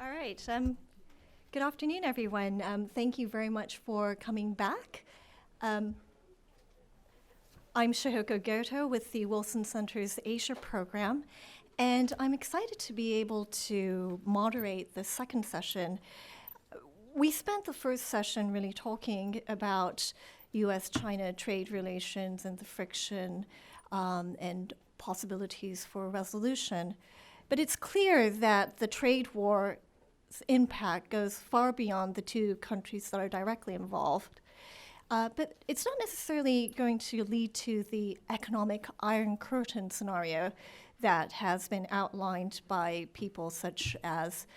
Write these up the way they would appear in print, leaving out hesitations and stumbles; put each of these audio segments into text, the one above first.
All right. Good afternoon, everyone. Thank you very much for coming back. I'm Shihoko Goto with the Wilson Center's Asia program, and I'm excited to be able to moderate the second session. We spent the first session really talking about US-China trade relations and the friction and possibilities for resolution. But it's clear that the trade war's impact goes far beyond the two countries that are directly involved. But it's not necessarily going to lead to the economic Iron Curtain scenario that has been outlined by people such as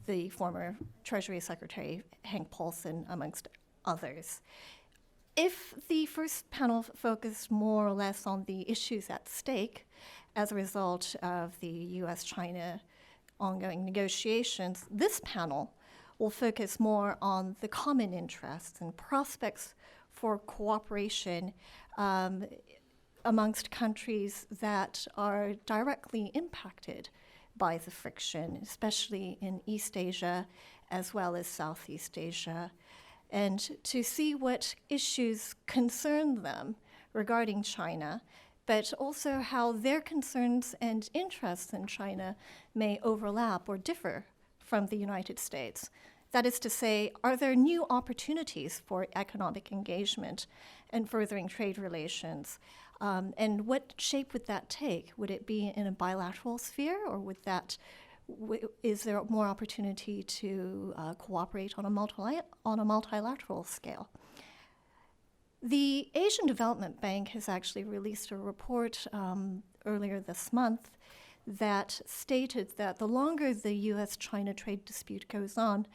the former Treasury Secretary Hank Paulson, amongst others. If the first panel focused more or less on the issues at stake as a result of the US-China ongoing negotiations, this panel will focus more on the common interests and prospects for cooperation amongst countries that are directly impacted by the friction, especially in East Asia as well as Southeast Asia, and to see what issues concern them regarding China, but also how their concerns and interests in China may overlap or differ from the United States. That is to say, are there new opportunities for economic engagement and furthering trade relations? And what shape would that take? Would it be in a bilateral sphere, or is there more opportunity to cooperate on a multilateral scale? The Asian Development Bank has actually released a report earlier this month that stated that the longer the US-China trade dispute goes on,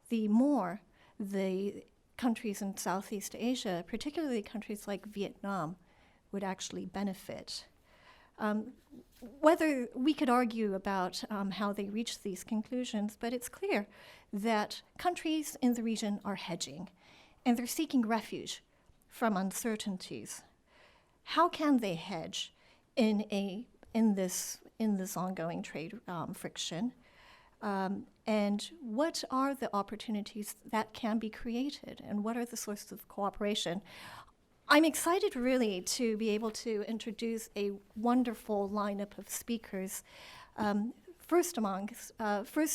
the more the countries in Southeast Asia, particularly countries like Vietnam, would actually benefit. Whether we could argue about how they reach these conclusions, but it's clear that countries in the region are hedging, and they're seeking refuge from uncertainties. How can they hedge in this ongoing trade friction? And what are the opportunities that can be created, and what are the sources of cooperation? I'm excited really to be able to introduce a wonderful lineup of speakers. First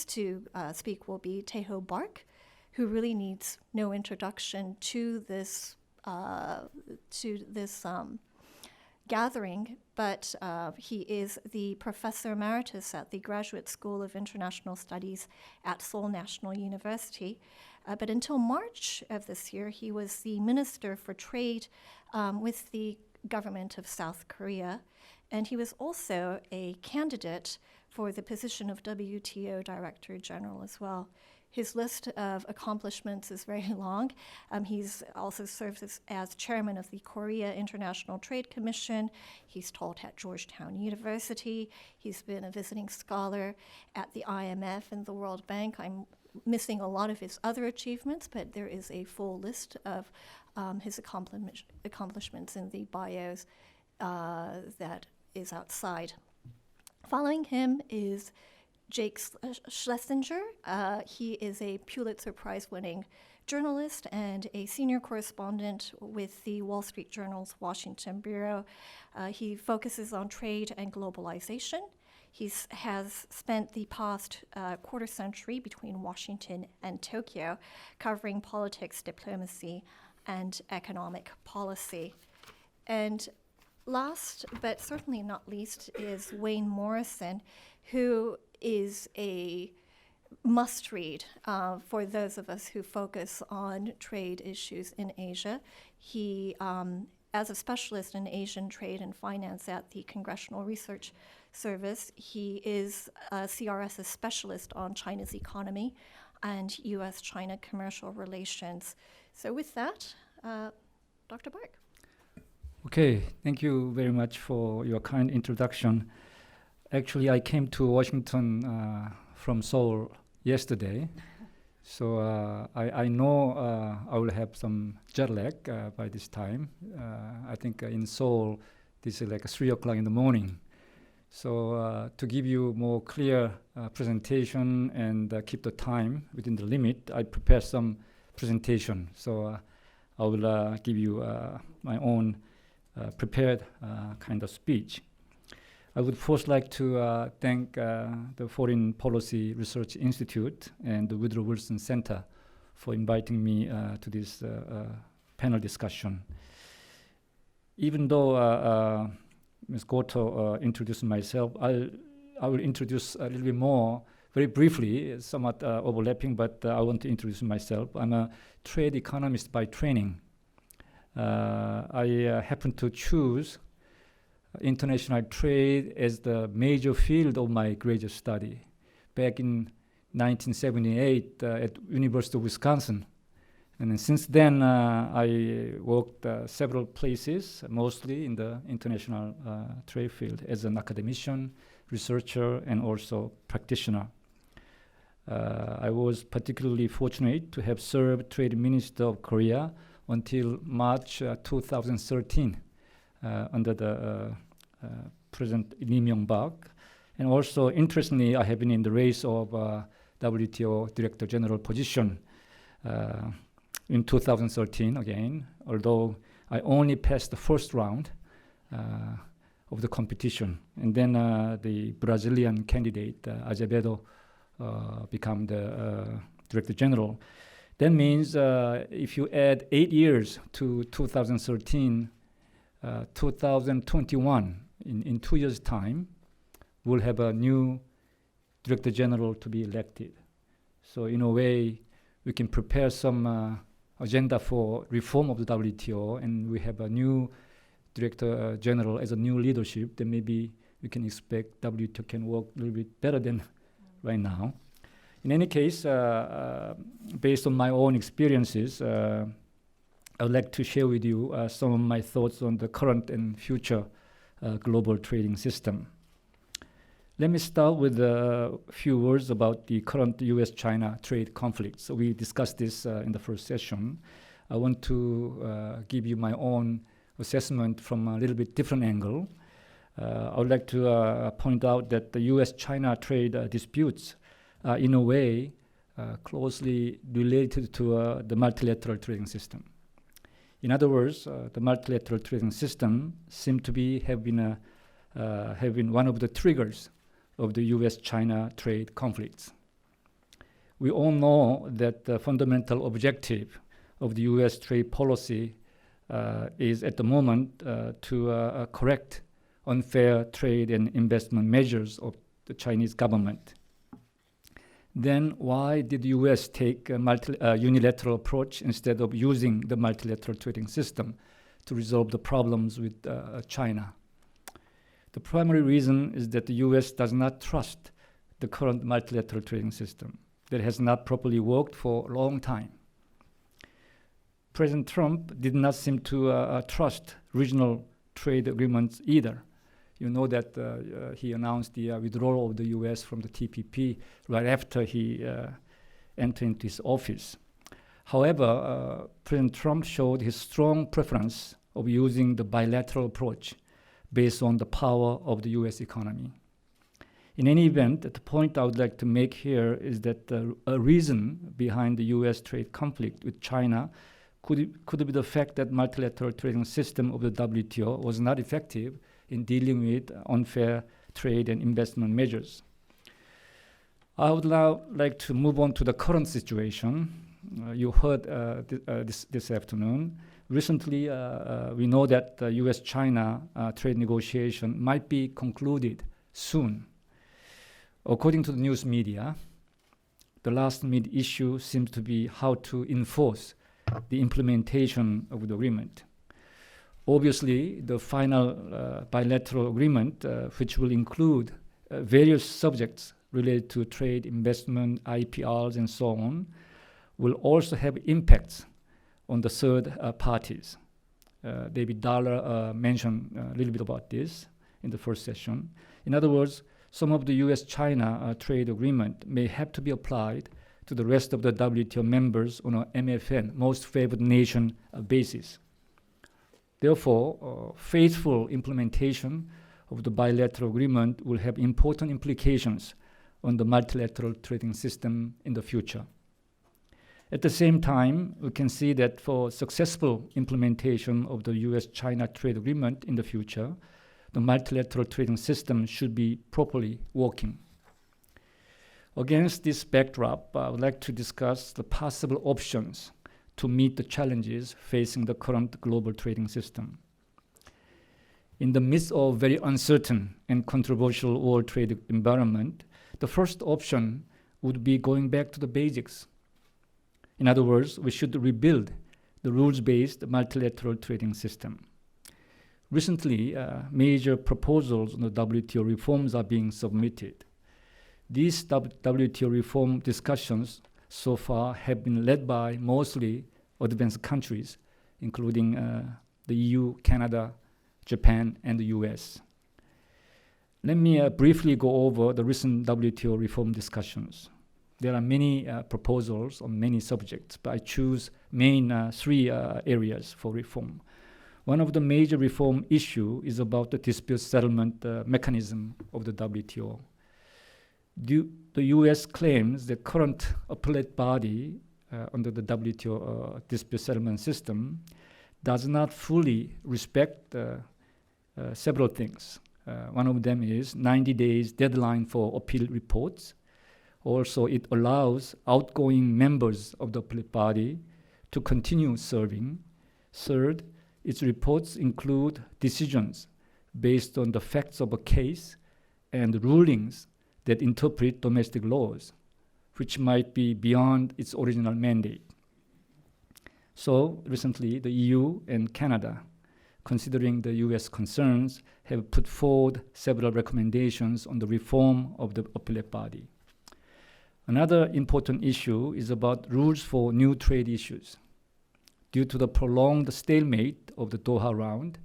to speak will be Taeho Park, who really needs no introduction to this gathering, but he is the professor emeritus at the Graduate School of International Studies at Seoul National University. But until March of this year, he was the Minister for Trade with the government of South Korea, and he was also a candidate for the position of WTO Director General as well. His list of accomplishments is very long. He's also served as chairman of the Korea International Trade Commission. He's taught at Georgetown University. He's been a visiting scholar at the IMF and the World Bank. I'm missing a lot of his other achievements, but there is a full list of his accomplishments in the bios that is outside. Following him is Jake Schlesinger. He is a Pulitzer Prize-winning journalist and a senior correspondent with the Wall Street Journal's Washington Bureau. He focuses on trade and globalization. He has spent the past quarter century between Washington and Tokyo covering politics, diplomacy, and economic policy. And last, but certainly not least, is Wayne Morrison, who is a must-read for those of us who focus on trade issues in Asia. He, as a specialist in Asian trade and finance at the Congressional Research Service, he is a CRS's specialist on China's economy and US-China commercial relations. So with that, Dr. Park. Okay, thank you very much for your kind introduction. Actually, I came to Washington from Seoul yesterday, so I know I will have some jet lag by this time. I think in Seoul, this is like 3 o'clock in the morning. So to give you more clear presentation and keep the time within the limit, I prepared some presentation. So I will give you my own prepared kind of speech. I would first like to thank the Foreign Policy Research Institute and the Woodrow Wilson Center for inviting me to this panel discussion. Even though Ms. Goto introduced myself, I will introduce a little bit more very briefly, somewhat overlapping, but I want to introduce myself. I'm a trade economist by training. I happen to choose international trade as the major field of my graduate study back in 1978 at University of Wisconsin. And then since then, I worked several places, mostly in the international trade field as an academician, researcher, and also practitioner. I was particularly fortunate to have served Trade Minister of Korea until March 2013 under the President Lee Myung-bak. And also, interestingly, I have been in the race of WTO Director General position in 2013 again, although I only passed the first round of the competition. And then the Brazilian candidate, Azevedo, become the Director General. That means if you add 8 years to 2013, 2021, in 2 years' time, we'll have a new Director General to be elected. So in a way, we can prepare some agenda for reform of the WTO, and we have a new Director General as a new leadership, then maybe we can expect WTO can work a little bit better than right now. In any case, based on my own experiences, I would like to share with you some of my thoughts on the current and future global trading system. Let me start with a few words about the current US-China trade conflict. So we discussed this in the first session. I want to give you my own assessment from a little bit different angle. I would like to point out that the US-China trade disputes are in a way closely related to the multilateral trading system. In other words, the multilateral trading system seems to have been one of the triggers of the US-China trade conflicts. We all know that the fundamental objective of the US trade policy is at the moment to correct unfair trade and investment measures of the Chinese government. Then why did the US take a unilateral approach instead of using the multilateral trading system to resolve the problems with China? The primary reason is that the US does not trust the current multilateral trading system that has not properly worked for a long time. President Trump did not seem to trust regional trade agreements either. You know that he announced the withdrawal of the US from the TPP right after he entered into his office. However, President Trump showed his strong preference of using the bilateral approach based on the power of the US economy. In any event, the point I would like to make here is that a reason behind the US trade conflict with China could be the fact that multilateral trading system of the WTO was not effective in dealing with unfair trade and investment measures. I would now like to move on to the current situation. You heard this afternoon. Recently, we know that the US-China trade negotiation might be concluded soon. According to the news media, the last issue seems to be how to enforce the implementation of the agreement. Obviously, the final bilateral agreement, which will include various subjects related to trade, investment, IPRs, and so on, will also have impacts on the third parties. David Dollar mentioned a little bit about this in the first session. In other words, some of the US-China trade agreement may have to be applied to the rest of the WTO members on an MFN, most favored nation basis. Therefore, faithful implementation of the bilateral agreement will have important implications on the multilateral trading system in the future. At the same time, we can see that for successful implementation of the US-China trade agreement in the future, the multilateral trading system should be properly working. Against this backdrop, I would like to discuss the possible options to meet the challenges facing the current global trading system. In the midst of very uncertain and controversial world trade environment, the first option would be going back to the basics. In other words, we should rebuild the rules-based multilateral trading system. Recently, major proposals on the WTO reforms are being submitted. These WTO reform discussions so far have been led by mostly advanced countries, including the EU, Canada, Japan, and the US. Let me briefly go over the recent WTO reform discussions. There are many proposals on many subjects, but I choose main three areas for reform. One of the major reform issue is about the dispute settlement mechanism of the WTO. The US claims the current appellate body under the WTO dispute settlement system does not fully respect several things. One of them is 90 days deadline for appeal reports. Also, it allows outgoing members of the appellate body to continue serving. Third, its reports include decisions based on the facts of a case and rulings that interpret domestic laws, which might be beyond its original mandate. So, recently, the EU and Canada, considering the US concerns, have put forward several recommendations on the reform of the appellate body. Another important issue is about rules for new trade issues. Due to the prolonged stalemate of the Doha round,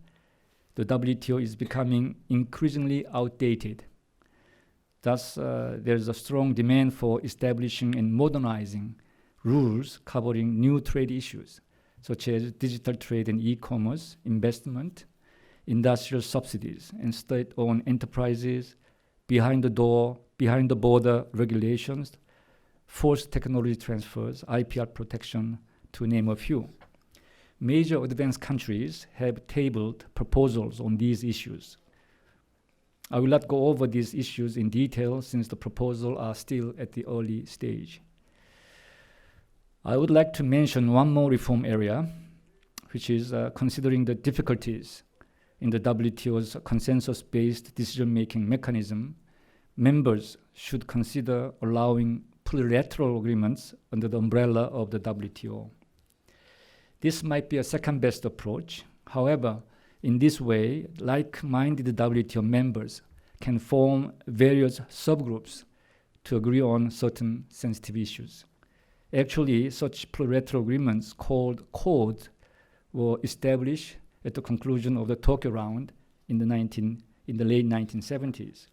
the WTO is becoming increasingly outdated. Thus, there is a strong demand for establishing and modernizing rules covering new trade issues, such as digital trade and e-commerce, investment, industrial subsidies, and state-owned enterprises, behind the border regulations, forced technology transfers, IPR protection, to name a few. Major advanced countries have tabled proposals on these issues. I will not go over these issues in detail since the proposals are still at the early stage. I would like to mention one more reform area, which is considering the difficulties in the WTO's consensus-based decision-making mechanism. Members should consider allowing plurilateral agreements under the umbrella of the WTO. This might be a second-best approach. However, in this way, like-minded WTO members can form various subgroups to agree on certain sensitive issues. Actually, such plurilateral agreements called codes were established at the conclusion of the Tokyo round in the late 1970s.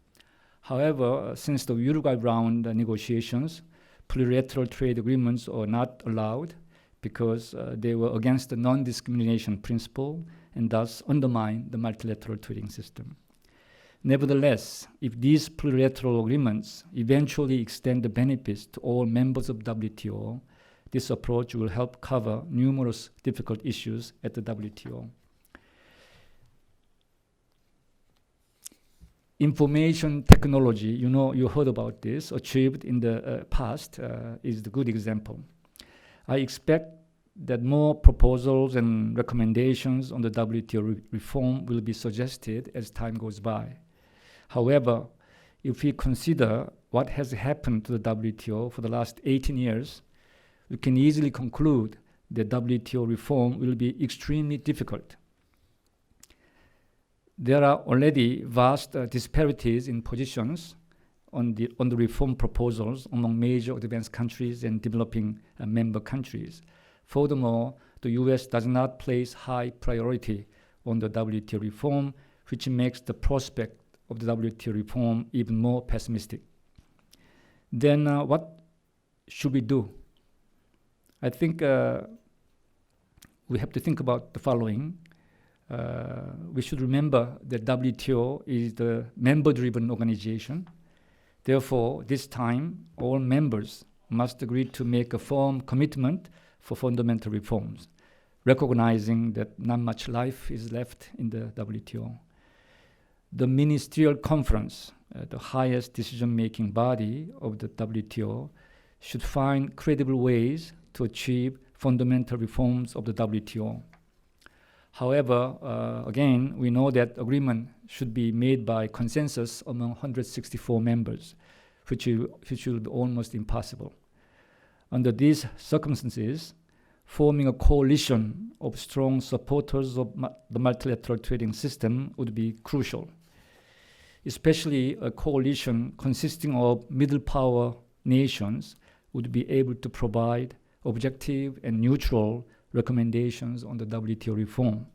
However, since the Uruguay round negotiations, plurilateral trade agreements are not allowed because they were against the non-discrimination principle and thus undermine the multilateral trading system. Nevertheless, if these plurilateral agreements eventually extend the benefits to all members of WTO, this approach will help cover numerous difficult issues at the WTO. Information technology, you heard about this, achieved in the past is the good example. I expect that more proposals and recommendations on the WTO reform will be suggested as time goes by. However, if we consider what has happened to the WTO for the last 18 years, we can easily conclude that WTO reform will be extremely difficult. There are already vast disparities in positions on the reform proposals among major advanced countries and developing member countries. Furthermore, the US does not place high priority on the WTO reform, which makes the prospect of the WTO reform even more pessimistic. Then what should we do? I think we have to think about the following. we should remember that WTO is the member-driven organization. Therefore, this time, all members must agree to make a firm commitment for fundamental reforms, recognizing that not much life is left in the WTO. The Ministerial Conference, the highest decision-making body of the WTO, should find credible ways to achieve fundamental reforms of the WTO. However, again, we know that agreement should be made by consensus among 164 members, which will be almost impossible. Under these circumstances, forming a coalition of strong supporters of the multilateral trading system would be crucial, especially a coalition consisting of middle power nations would be able to provide objective and neutral recommendations on the WTO reform.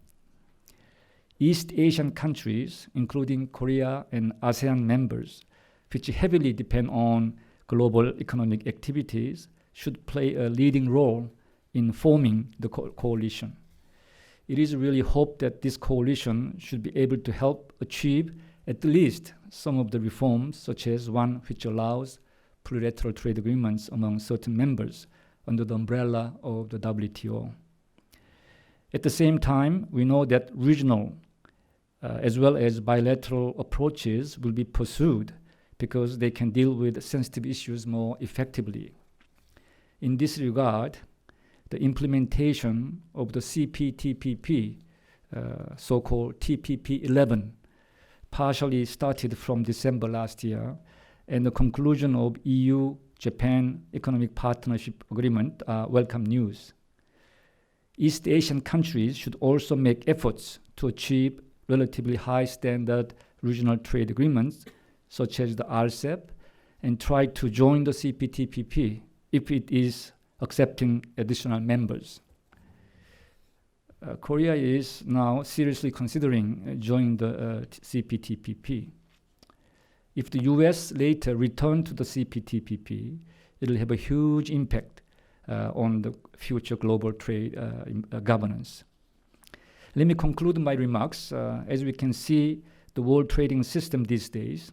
East Asian countries, including Korea and ASEAN members, which heavily depend on global economic activities, should play a leading role in forming the coalition. It is really hoped that this coalition should be able to help achieve at least some of the reforms, such as one which allows plurilateral trade agreements among certain members under the umbrella of the WTO. At the same time, we know that regional as well as bilateral approaches will be pursued because they can deal with sensitive issues more effectively. In this regard, the implementation of the CPTPP, so-called TPP-11, partially started from December last year, and the conclusion of EU-Japan Economic Partnership Agreement are welcome news. East Asian countries should also make efforts to achieve relatively high standard regional trade agreements, such as the RCEP, and try to join the CPTPP if it is accepting additional members. Korea is now seriously considering joining the CPTPP. If the US later return to the CPTPP, it will have a huge impact on the future global trade governance. Let me conclude my remarks. As we can see, the world trading system these days,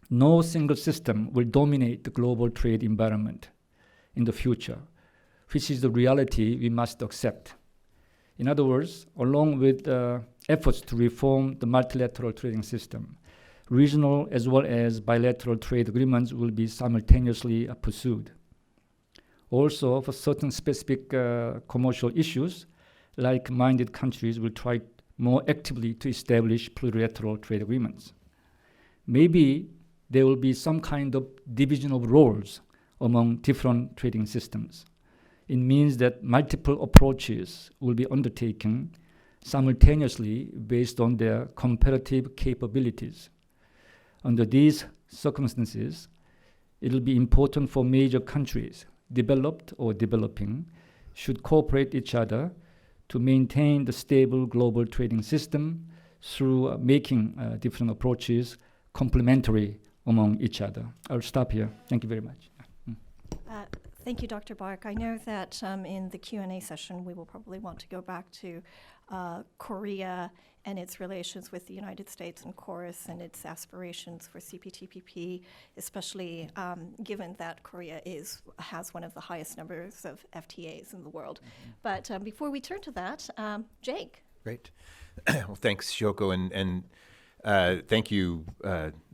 no single system will dominate the global trade environment in the future, which is the reality we must accept. In other words, along with efforts to reform the multilateral trading system, regional as well as bilateral trade agreements will be simultaneously pursued. Also, for certain specific commercial issues, like-minded countries will try more actively to establish plurilateral trade agreements. Maybe there will be some kind of division of roles among different trading systems. It means that multiple approaches will be undertaken simultaneously based on their comparative capabilities. Under these circumstances, it will be important for major countries, developed or developing, should cooperate each other to maintain the stable global trading system through making different approaches complementary among each other. I'll stop here. Thank you very much. Thank you, Dr. Bark. I know that in the Q&A session, we will probably want to go back to Korea and its relations with the United States and coerced and its aspirations for CPTPP, especially given that Korea has one of the highest numbers of FTAs in the world. Mm-hmm. But before we turn to that, Jake. Great. Well, thanks, Shoko, and thank you,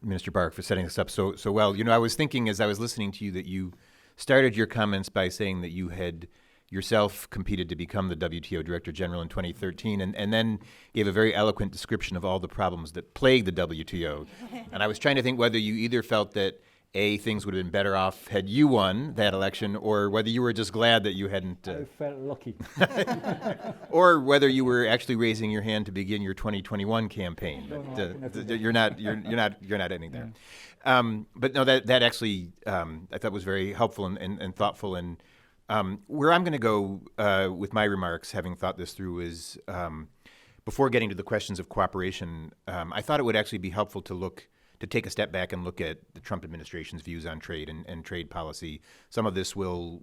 Minister Bark, for setting this up so well. You know, I was thinking as I was listening to you that you started your comments by saying that you had yourself competed to become the WTO Director General in 2013, and then gave a very eloquent description of all the problems that plague the WTO. And I was trying to think whether you either felt that, A, things would have been better off had you won that election, or whether you were just glad that you hadn't. I felt lucky. Or whether you were actually raising your hand to begin your 2021 campaign. You're not ending there. But no, that actually I thought was very helpful and thoughtful. And where I'm going to go with my remarks, having thought this through, is before getting to the questions of cooperation, I thought it would actually be helpful to take a step back and look at the Trump administration's views on trade and trade policy. Some of this will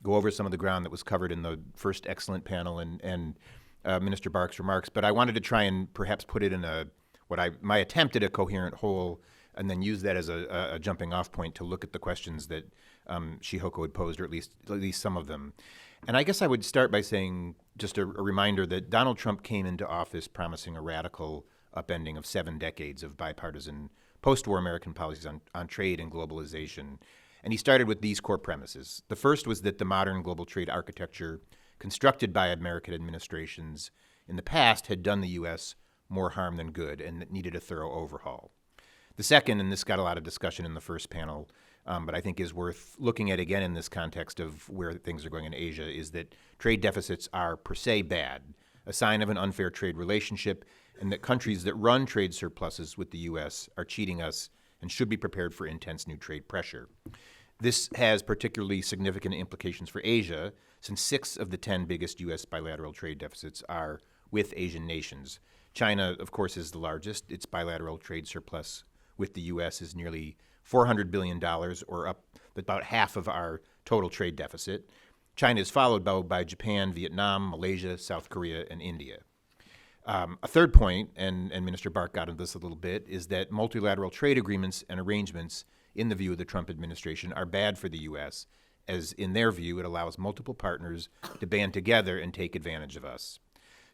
go over some of the ground that was covered in the first excellent panel, and Minister Bark's remarks, but I wanted to try and perhaps put it in my attempt at a coherent whole, and then use that as a jumping off point to look at the questions that Shihoko had posed, or at least some of them. And I guess I would start by saying just a reminder that Donald Trump came into office promising a radical upending of 7 decades of bipartisan post-war American policies on trade and globalization. And he started with these core premises. The first was that the modern global trade architecture constructed by American administrations in the past had done the U.S. more harm than good and that needed a thorough overhaul. The second, and this got a lot of discussion in the first panel, but I think is worth looking at again in this context of where things are going in Asia, is that trade deficits are per se bad, a sign of an unfair trade relationship, and that countries that run trade surpluses with the U.S. are cheating us and should be prepared for intense new trade pressure. This has particularly significant implications for Asia, since 6 of the 10 biggest U.S. bilateral trade deficits are with Asian nations. China, of course, is the largest. Its bilateral trade surplus with the U.S. is nearly $400 billion, or up about half of our total trade deficit. China is followed by Japan, Vietnam, Malaysia, South Korea, and India. A third point, and Minister Bark got into this a little bit, is that multilateral trade agreements and arrangements, in the view of the Trump administration, are bad for the U.S., as in their view it allows multiple partners to band together and take advantage of us.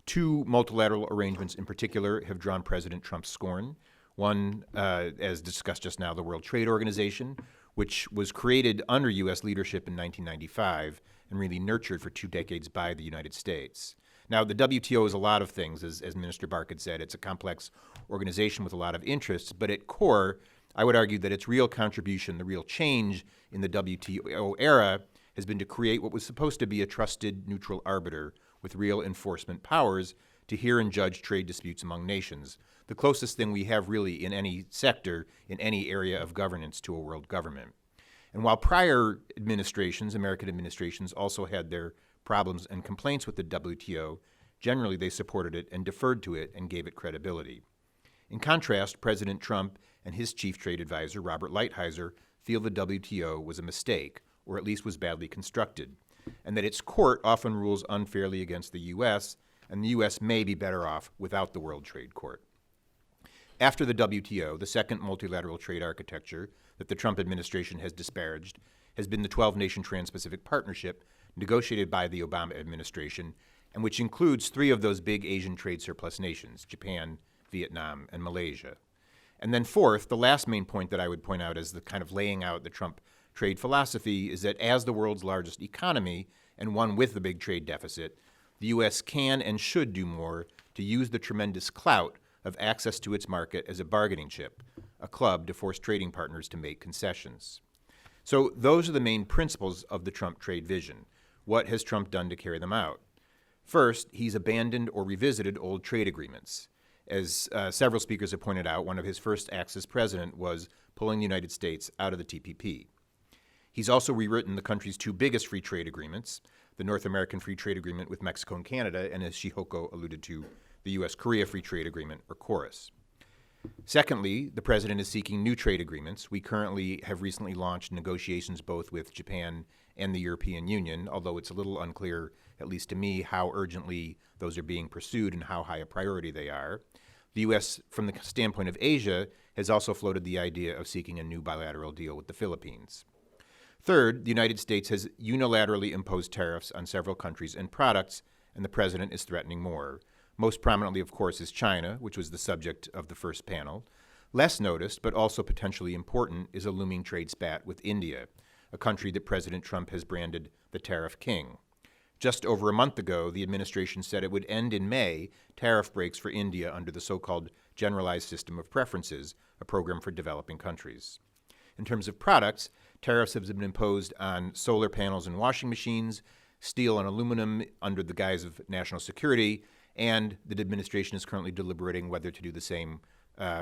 2 multilateral arrangements in particular have drawn President Trump's scorn. One, as discussed just now, the World Trade Organization, which was created under U.S. leadership in 1995 and really nurtured for 2 decades by the United States. Now, the WTO is a lot of things, as Minister Bark had said. It's a complex organization with a lot of interests, but at core, I would argue that its real contribution, the real change in the WTO era, has been to create what was supposed to be a trusted, neutral arbiter with real enforcement powers to hear and judge trade disputes among nations, the closest thing we have really in any sector, in any area of governance, to a world government. And while prior administrations, American administrations, also had their problems and complaints with the WTO, generally they supported it and deferred to it and gave it credibility. In contrast, President Trump and his chief trade advisor, Robert Lighthizer, feel the WTO was a mistake, or at least was badly constructed, and that its court often rules unfairly against the U.S., and the U.S. may be better off without the World Trade Court. After the WTO, the second multilateral trade architecture that the Trump administration has disparaged has been the 12-nation Trans-Pacific Partnership negotiated by the Obama administration, and which includes 3 of those big Asian trade surplus nations, Japan, Vietnam, and Malaysia. And then fourth, the last main point that I would point out as the kind of laying out the Trump trade philosophy is that as the world's largest economy, and one with the big trade deficit, the U.S. can and should do more to use the tremendous clout of access to its market as a bargaining chip, a club to force trading partners to make concessions. So those are the main principles of the Trump trade vision. What has Trump done to carry them out? First, he's abandoned or revisited old trade agreements. As several speakers have pointed out, one of his first acts as president was pulling the United States out of the TPP. He's also rewritten the country's 2 biggest free trade agreements, the North American Free Trade Agreement with Mexico and Canada, and as Shihoko alluded to, the U.S.-Korea Free Trade Agreement, or coerced. Secondly, the president is seeking new trade agreements. We currently have recently launched negotiations both with Japan and the European Union, although it's a little unclear, at least to me, how urgently those are being pursued and how high a priority they are. The U.S., from the standpoint of Asia, has also floated the idea of seeking a new bilateral deal with the Philippines. Third, the United States has unilaterally imposed tariffs on several countries and products, and the president is threatening more. Most prominently, of course, is China, which was the subject of the first panel. Less noticed, but also potentially important, is a looming trade spat with India, a country that President Trump has branded the tariff king. Just over a month ago, the administration said it would end in May tariff breaks for India under the so-called Generalized System of Preferences, a program for developing countries. In terms of products, tariffs have been imposed on solar panels and washing machines, steel and aluminum under the guise of national security, and the administration is currently deliberating whether to do the same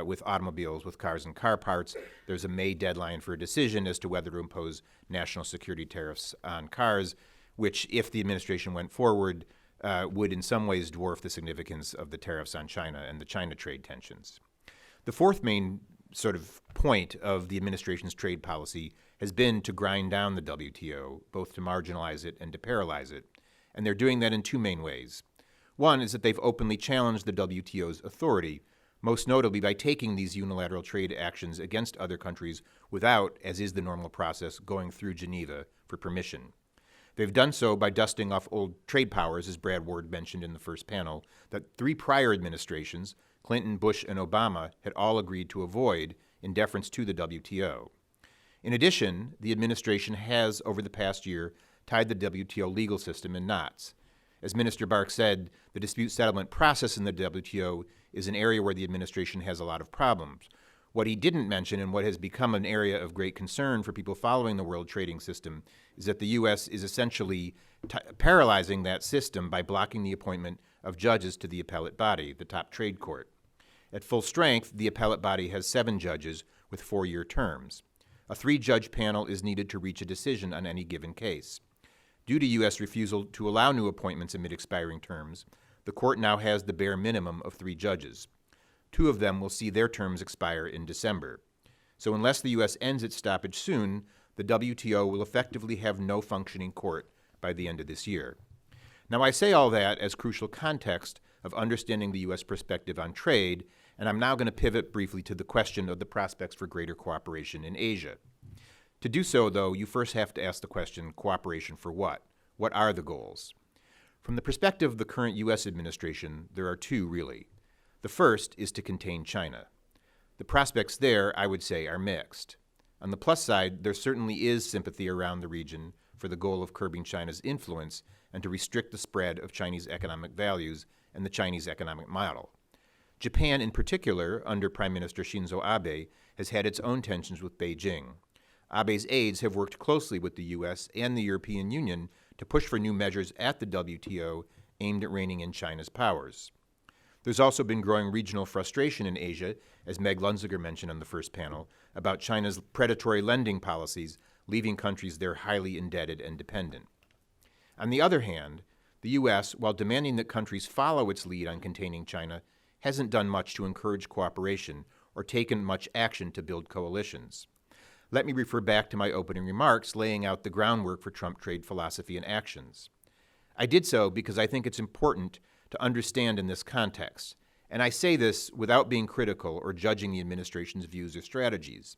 with automobiles, with cars and car parts. There's a May deadline for a decision as to whether to impose national security tariffs on cars, which, if the administration went forward, would in some ways dwarf the significance of the tariffs on China and the China trade tensions. The fourth main sort of point of the administration's trade policy has been to grind down the WTO, both to marginalize it and to paralyze it. And they're doing that in 2 main ways. One is that they've openly challenged the WTO's authority, most notably by taking these unilateral trade actions against other countries without, as is the normal process, going through Geneva for permission. They've done so by dusting off old trade powers, as Brad Ward mentioned in the first panel, that 3 prior administrations, Clinton, Bush, and Obama, had all agreed to avoid in deference to the WTO. In addition, the administration has, over the past year, tied the WTO legal system in knots. As Minister Bark said, the dispute settlement process in the WTO is an area where the administration has a lot of problems. What he didn't mention, and what has become an area of great concern for people following the world trading system, is that the U.S. is essentially paralyzing that system by blocking the appointment of judges to the appellate body, the top trade court. At full strength, the appellate body has 7 judges with 4-year terms. A 3-judge panel is needed to reach a decision on any given case. Due to U.S. refusal to allow new appointments amid expiring terms, the court now has the bare minimum of 3 judges. 2 of them will see their terms expire in December. So unless the U.S. ends its stoppage soon, the WTO will effectively have no functioning court by the end of this year. Now, I say all that as crucial context of understanding the U.S. perspective on trade, and I'm now going to pivot briefly to the question of the prospects for greater cooperation in Asia. To do so, though, you first have to ask the question, cooperation for what? What are the goals? From the perspective of the current U.S. administration, there are 2, really. The first is to contain China. The prospects there, I would say, are mixed. On the plus side, there certainly is sympathy around the region for the goal of curbing China's influence and to restrict the spread of Chinese economic values and the Chinese economic model. Japan, in particular, under Prime Minister Shinzo Abe, has had its own tensions with Beijing. Abe's aides have worked closely with the U.S. and the European Union to push for new measures at the WTO aimed at reining in China's powers. There's also been growing regional frustration in Asia, as Meg Lunziger mentioned on the first panel, about China's predatory lending policies, leaving countries there highly indebted and dependent. On the other hand, the U.S., while demanding that countries follow its lead on containing China, hasn't done much to encourage cooperation or taken much action to build coalitions. Let me refer back to my opening remarks laying out the groundwork for Trump trade philosophy and actions. I did so because I think it's important to understand in this context, and I say this without being critical or judging the administration's views or strategies.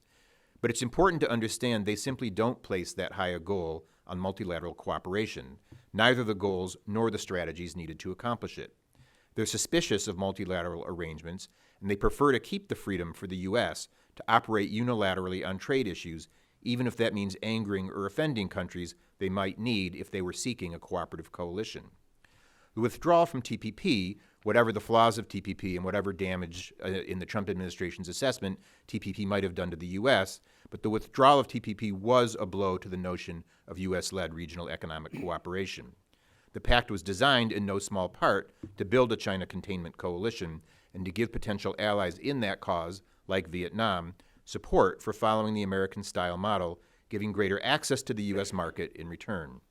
But it's important to understand they simply don't place that high a goal on multilateral cooperation, neither the goals nor the strategies needed to accomplish it. They're suspicious of multilateral arrangements, and they prefer to keep the freedom for the U.S. to operate unilaterally on trade issues, even if that means angering or offending countries they might need if they were seeking a cooperative coalition. The withdrawal from TPP, whatever the flaws of TPP and whatever damage in the Trump administration's assessment TPP might have done to the U.S., but the withdrawal of TPP was a blow to the notion of U.S.-led regional economic cooperation. The pact was designed in no small part to build a China containment coalition and to give potential allies in that cause, like Vietnam, support for following the American-style model, giving greater access to the U.S. market in return.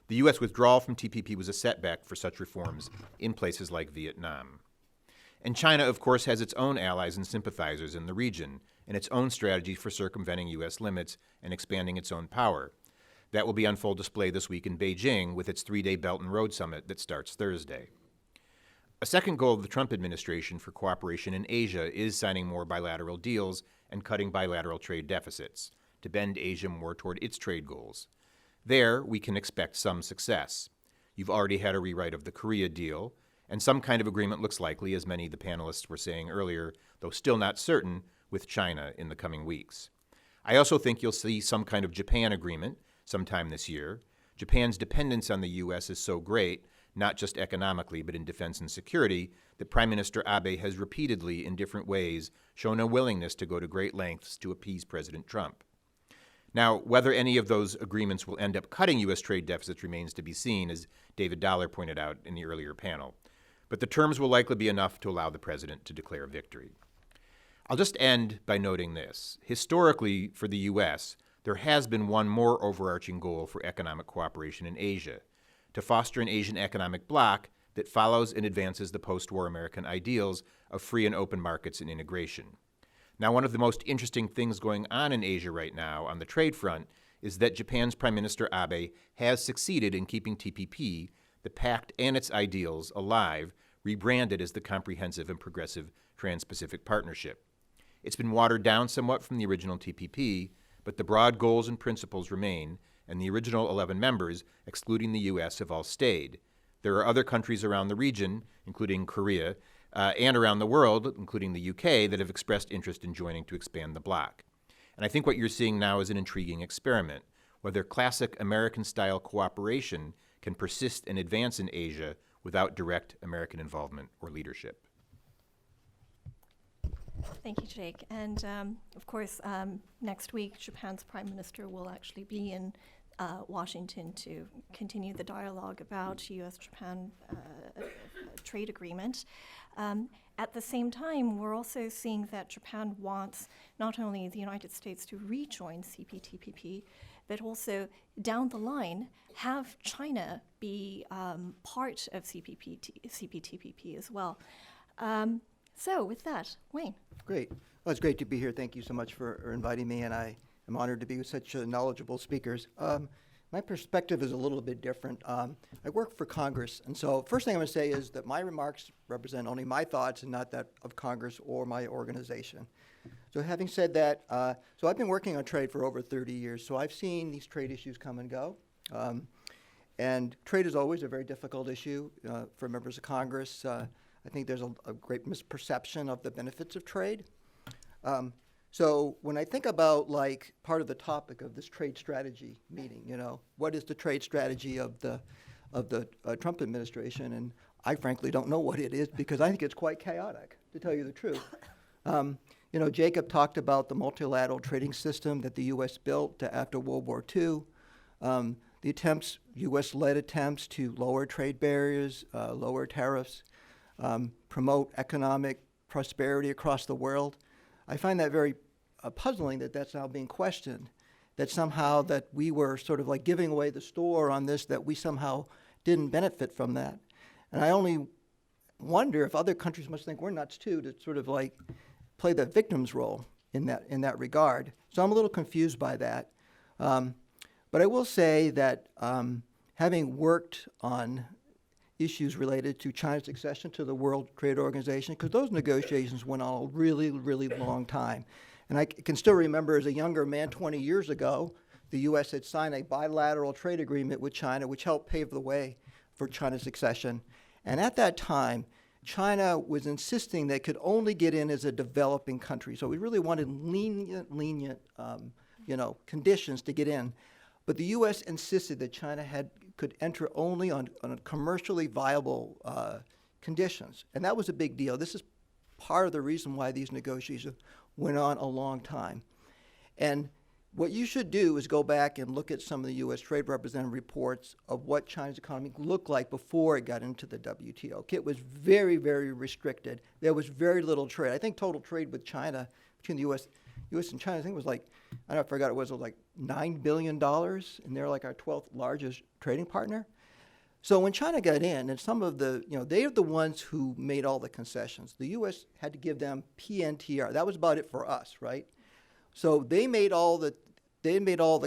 The U.S. withdrawal from TPP was a setback for such reforms in places like Vietnam. And China, of course, has its own allies and sympathizers in the region and its own strategies for circumventing U.S. limits and expanding its own power. That will be on full display this week in Beijing with its 3-day Belt and Road Summit that starts Thursday. A second goal of the Trump administration for cooperation in Asia is signing more bilateral deals and cutting bilateral trade deficits to bend Asia more toward its trade goals. There, we can expect some success. You've already had a rewrite of the Korea deal, and some kind of agreement looks likely, as many of the panelists were saying earlier, though still not certain, with China in the coming weeks. I also think you'll see some kind of Japan agreement sometime this year. Japan's dependence on the U.S. is so great, not just economically, but in defense and security, that Prime Minister Abe has repeatedly, in different ways, shown a willingness to go to great lengths to appease President Trump. Now, whether any of those agreements will end up cutting U.S. trade deficits remains to be seen, as David Dollar pointed out in the earlier panel. But the terms will likely be enough to allow the president to declare victory. I'll just end by noting this. Historically, for the U.S., there has been one more overarching goal for economic cooperation in Asia, to foster an Asian economic bloc that follows and advances the post-war American ideals of free and open markets and integration. Now, one of the most interesting things going on in Asia right now on the trade front is that Japan's Prime Minister Abe has succeeded in keeping TPP, the pact and its ideals alive, rebranded as the Comprehensive and Progressive Trans-Pacific Partnership. It's been watered down somewhat from the original TPP, but the broad goals and principles remain, and the original 11 members, excluding the U.S., have all stayed. There are other countries around the region, including Korea, and around the world, including the UK, that have expressed interest in joining to expand the bloc. And I think what you're seeing now is an intriguing experiment, whether classic American-style cooperation can persist and advance in Asia without direct American involvement or leadership. Thank you, Jake. And of course, next week, Japan's Prime Minister will actually be in Washington to continue the dialogue about U.S.-Japan trade agreement. At the same time, we're also seeing that Japan wants not only the United States to rejoin CPTPP, but also down the line have China be part of CPTPP as well. So with that, Wayne. Great. Well, it's great to be here. Thank you so much for inviting me, and I am honored to be with such knowledgeable speakers. My perspective is a little bit different. I work for Congress, and so first thing I'm going to say is that my remarks represent only my thoughts and not that of Congress or my organization. So having said that, so I've been working on trade for over 30 years, so I've seen these trade issues come and go. And trade is always a very difficult issue for members of Congress. I think there's a great misperception of the benefits of trade. So when I think about like part of the topic of this trade strategy meeting, you know, what is the trade strategy of the Trump administration? And I frankly don't know what it is because I think it's quite chaotic, to tell you the truth. You know, Jacob talked about the multilateral trading system that the U.S. built after World War II. The attempts, U.S.-led attempts to lower trade barriers, lower tariffs, promote economic prosperity across the world. I find that very puzzling that that's now being questioned, that somehow that we were sort of like giving away the store on this, that we somehow didn't benefit from that. And I only wonder if other countries must think we're nuts too, to sort of like play the victim's role in that regard. So I'm a little confused by that. But I will say that having worked on issues related to China's accession to the World Trade Organization, because those negotiations went on a really, really long time. And I can still remember as a younger man 20 years ago, the U.S. had signed a bilateral trade agreement with China, which helped pave the way for China's accession. And at that time, China was insisting they could only get in as a developing country. So we really wanted lenient conditions to get in. But the U.S. insisted that China could enter only on commercially viable conditions. And that was a big deal. This is part of the reason why these negotiations went on a long time. And what you should do is go back and look at some of the U.S. Trade Representative reports of what China's economy looked like before it got into the WTO. It was very, very restricted. There was very little trade. I think total trade with China, between the U.S. and China, I think it was like, I forgot it was like $9 billion, and they're like our 12th largest trading partner. So when China got in, and some of the, they're the ones who made all the concessions. The U.S. had to give them PNTR. That was about it for us, right? So they made all the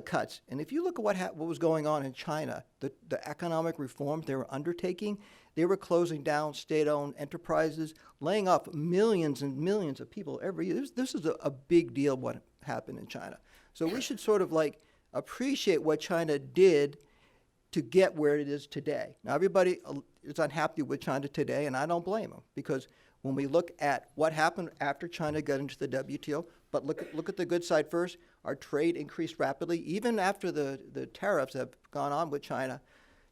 cuts. And if you look at what was going on in China, the economic reforms they were undertaking, they were closing down state-owned enterprises, laying off millions and millions of people every year. This is a big deal what happened in China. So we should sort of like appreciate what China did to get where it is today. Now everybody is unhappy with China today, and I don't blame them, because when we look at what happened after China got into the WTO, but look at the good side first, our trade increased rapidly, even after the tariffs have gone on with China.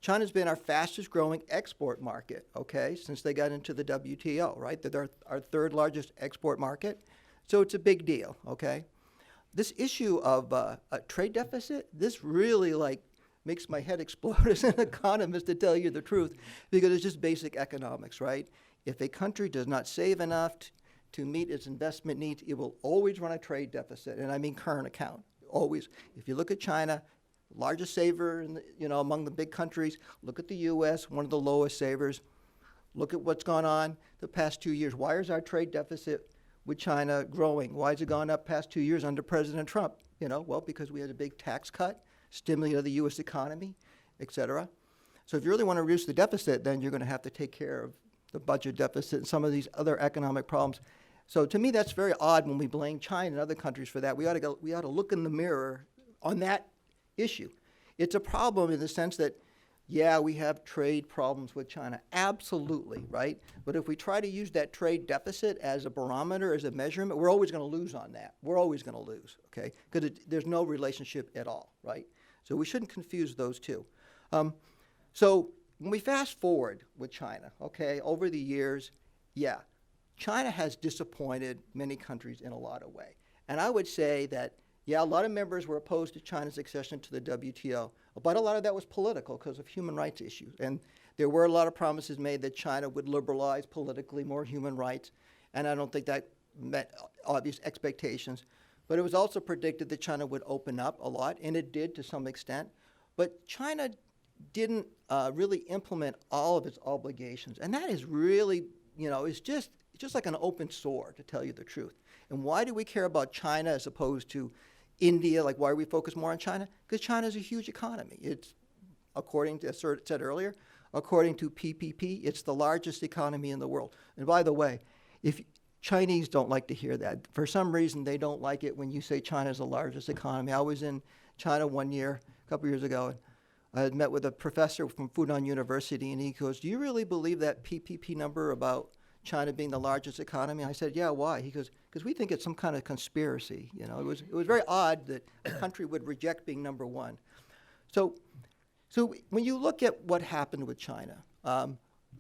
China's been our fastest growing export market, okay, since they got into the WTO, right? They're our third largest export market. So it's a big deal, okay? This issue of a trade deficit, this really like makes my head explode as an economist, to tell you the truth, because it's just basic economics, right? If a country does not save enough to meet its investment needs, it will always run a trade deficit, and I mean current account, always. If you look at China, largest saver among the big countries. Look at the U.S., one of the lowest savers. Look at what's gone on the past 2 years. Why is our trade deficit with China growing? Why has it gone up past 2 years under President Trump? Well, because we had a big tax cut, stimulated the U.S. economy, et cetera. So if you really want to reduce the deficit, then you're going to have to take care of the budget deficit and some of these other economic problems. So to me, that's very odd when we blame China and other countries for that. We ought to look in the mirror on that issue. It's a problem in the sense that, yeah, we have trade problems with China, absolutely, right? But if we try to use that trade deficit as a barometer, as a measurement, we're always going to lose on that. We're always going to lose, okay? Because there's no relationship at all, right? So we shouldn't confuse those two. So when we fast forward with China, okay, over the years, yeah, China has disappointed many countries in a lot of ways. And I would say that, yeah, a lot of members were opposed to China's accession to the WTO, but a lot of that was political because of human rights issues. And there were a lot of promises made that China would liberalize politically more human rights, and I don't think that met obvious expectations. But it was also predicted that China would open up a lot, and it did to some extent. But China didn't really implement all of its obligations, and that is really, it's just like an open sore, to tell you the truth. And why do we care about China as opposed to India? Like, why are we focused more on China? Because China is a huge economy. It's, according to, as said earlier, according to PPP, it's the largest economy in the world. And by the way, if Chinese don't like to hear that. For some reason, they don't like it when you say China is the largest economy. I was in China one year, a couple years ago, and I had met with a professor from Fudan University, and he goes, "Do you really believe that PPP number about China being the largest economy?" I said, "Yeah, why?" He goes, "Because we think it's some kind of conspiracy." It was very odd that a country would reject being number one. So when you look at what happened with China,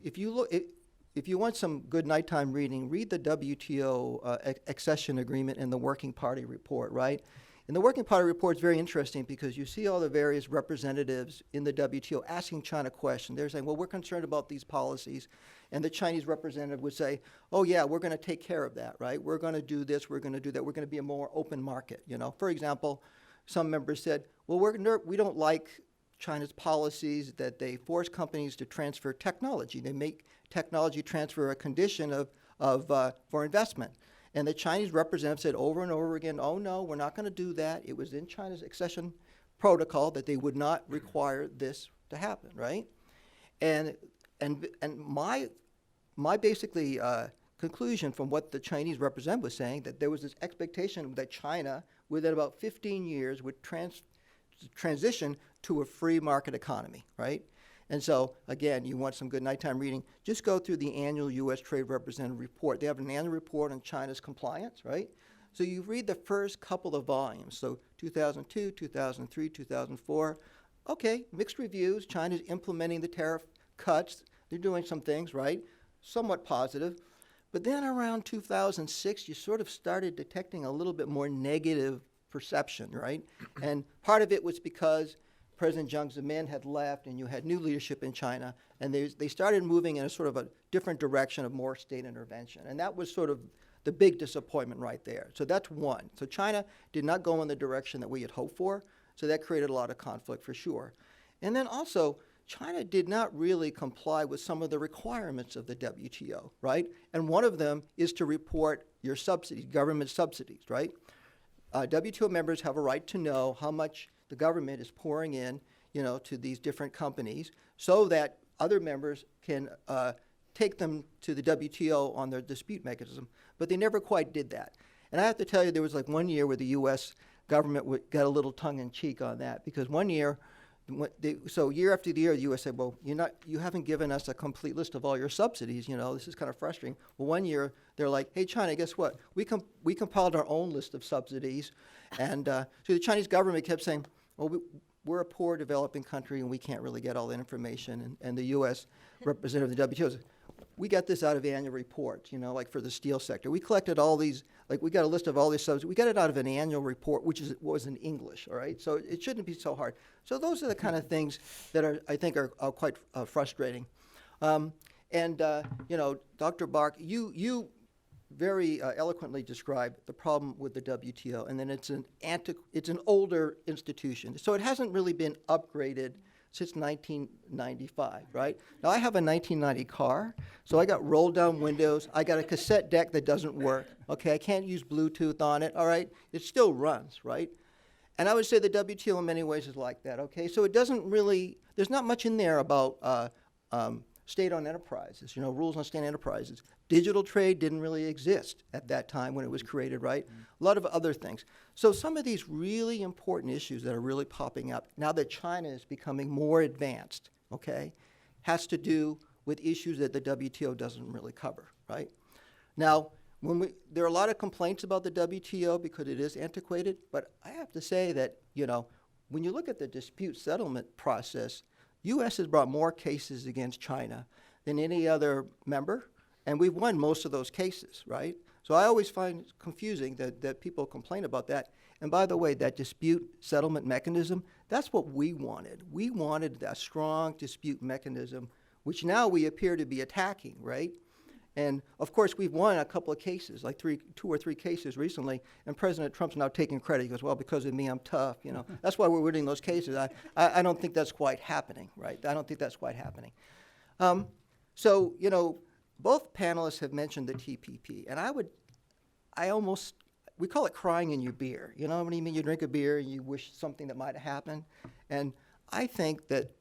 if you want some good nighttime reading, read the WTO accession agreement and the Working Party report, right? And the Working Party report is very interesting because you see all the various representatives in the WTO asking China questions. They're saying, well, we're concerned about these policies. And the Chinese representative would say, oh, yeah, we're going to take care of that, right? We're going to do this, we're going to do that. We're going to be a more open market, For example, some members said, well, we don't like China's policies that they force companies to transfer technology. They make technology transfer a condition for investment. And the Chinese representative said over and over again, oh, no, we're not going to do that. It was in China's accession protocol that they would not require this to happen, right? And my basically conclusion from what the Chinese representative was saying, that there was this expectation that China, within about 15 years, would transition to a free market economy, right? And so, again, you want some good nighttime reading, just go through the annual U.S. Trade Representative report. They have an annual report on China's compliance, right? So you read the first couple of volumes, so 2002, 2003, 2004. Okay, mixed reviews. China's implementing the tariff cuts. They're doing some things, right? Somewhat positive. But then around 2006, you sort of started detecting a little bit more negative perception, right? And part of it was because President Jiang Zemin had left and you had new leadership in China, and they started moving in a sort of a different direction of more state intervention. And that was sort of the big disappointment right there. So that's one. So China did not go in the direction that we had hoped for, so that created a lot of conflict for sure. And then also, China did not really comply with some of the requirements of the WTO, right? And one of them is to report your subsidies, government subsidies, right? WTO members have a right to know how much the government is pouring in, to these different companies so that other members can take them to the WTO on their dispute mechanism. But they never quite did that. And I have to tell you, there was like one year where the U.S. government got a little tongue-in-cheek on that, because one year, so year after year, the U.S. said, well, you haven't given us a complete list of all your subsidies, this is kind of frustrating. Well, one year, they're like, hey, China, guess what? We compiled our own list of subsidies. And so the Chinese government kept saying, well, we're a poor developing country and we can't really get all that information. And the U.S. representative of the WTO said, we got this out of annual reports, like for the steel sector. We collected all these, we got a list of all these subsidies. We got it out of an annual report, which was in English, all right? So it shouldn't be so hard. So those are the kind of things that I think are quite frustrating. Dr. Bark, you very eloquently described the problem with the WTO, and then it's an older institution. So it hasn't really been upgraded since 1995, right? Now, I have a 1990 car, so I got roll-down windows. I got a cassette deck that doesn't work, okay? I can't use Bluetooth on it, all right? It still runs, right? And I would say the WTO in many ways is like that, okay? So it doesn't really, there's not much in there about state-owned enterprises, you know, rules on state enterprises. Digital trade didn't really exist at that time when it was created, right? A lot of other things. So some of these really important issues that are really popping up now that China is becoming more advanced, okay, has to do with issues that the WTO doesn't really cover, right? Now, there are a lot of complaints about the WTO because it is antiquated, but I have to say that, you know, when you look at the dispute settlement process, U.S. has brought more cases against China than any other member, and we've won most of those cases, right? So I always find it confusing that people complain about that. And by the way, that dispute settlement mechanism, that's what we wanted. We wanted that strong dispute mechanism, which now we appear to be attacking, right? And of course, we've won a couple of cases, like 2 or 3 cases recently, and President Trump's now taking credit. He goes, well, because of me, I'm tough, you know. That's why we're winning those cases. I don't think that's quite happening, right? I don't think that's quite happening. So, you know, both panelists have mentioned the TPP, and we call it crying in your beer. You know what I mean? You drink a beer and you wish something that might have happened. And I think that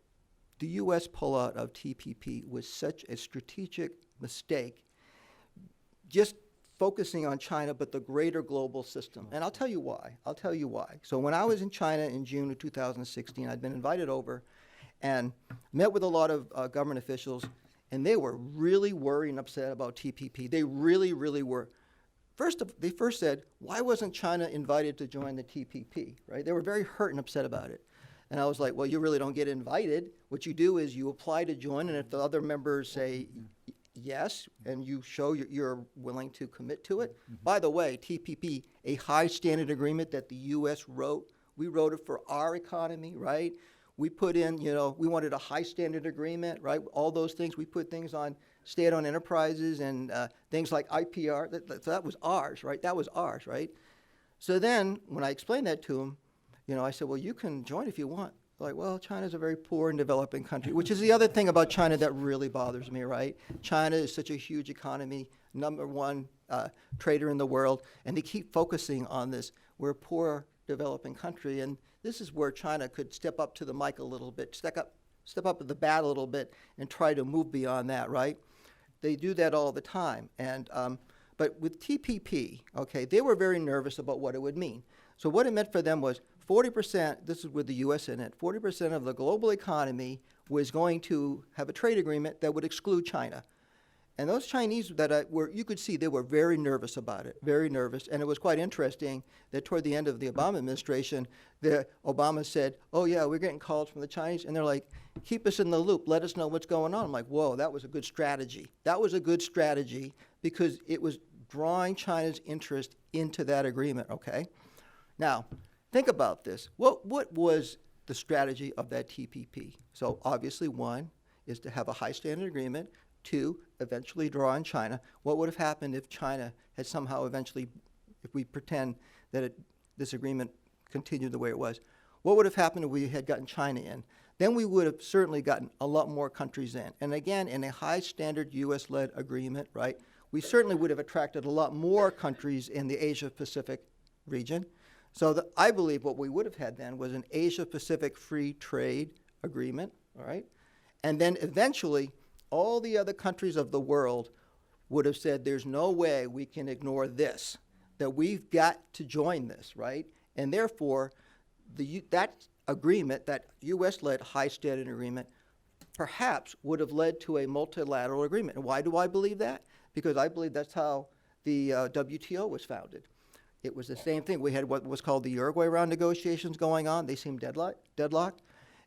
the U.S. pullout of TPP was such a strategic mistake, just focusing on China, but the greater global system. And I'll tell you why. So when I was in China in June of 2016, I'd been invited over and met with a lot of government officials, and they were really worried and upset about TPP. They really, really were. They first said, why wasn't China invited to join the TPP, right? They were very hurt and upset about it. And I was like, well, you really don't get invited. What you do is you apply to join, and if the other members say yes, and you show you're willing to commit to it. By the way, TPP, a high-standard agreement that the U.S. wrote. We wrote it for our economy, right? We put in, you know, we wanted a high-standard agreement, right? All those things. We put things on state-owned enterprises and things like IPR. That was ours, right? That was ours, right? So then, when I explained that to them, you know, I said, well, you can join if you want. Like, well, China's a very poor and developing country, which is the other thing about China that really bothers me, right? China is such a huge economy, #1 trader in the world, and they keep focusing on this. We're a poor developing country, and this is where China could step up to the mic a little bit, step up to the bat a little bit, and try to move beyond that, right? They do that all the time. And but with TPP, okay, they were very nervous about what it would mean. So what it meant for them was 40%, this is with the U.S. in it, 40% of the global economy was going to have a trade agreement that would exclude China. And those Chinese you could see they were very nervous about it, very nervous. And it was quite interesting that toward the end of the Obama administration, Obama said, oh yeah, we're getting calls from the Chinese. And they're like, keep us in the loop, let us know what's going on. I'm like, whoa, that was a good strategy. That was a good strategy because it was drawing China's interest into that agreement, okay? Now, think about this. What was the strategy of that TPP? So obviously, 1 is to have a high-standard agreement. 2, eventually draw on China. What would have happened if China had somehow eventually, if we pretend that this agreement continued the way it was? What would have happened if we had gotten China in? Then we would have certainly gotten a lot more countries in. And again, in a high-standard U.S.-led agreement, right, we certainly would have attracted a lot more countries in the Asia-Pacific region. So I believe what we would have had then was an Asia-Pacific free trade agreement, all right? And then eventually, all the other countries of the world would have said, there's no way we can ignore this, that we've got to join this, right? And therefore, that agreement, that U.S.-led high-standard agreement, perhaps would have led to a multilateral agreement. And why do I believe that? Because I believe that's how the WTO was founded. It was the same thing. We had what was called the Uruguay round negotiations going on. They seemed deadlocked.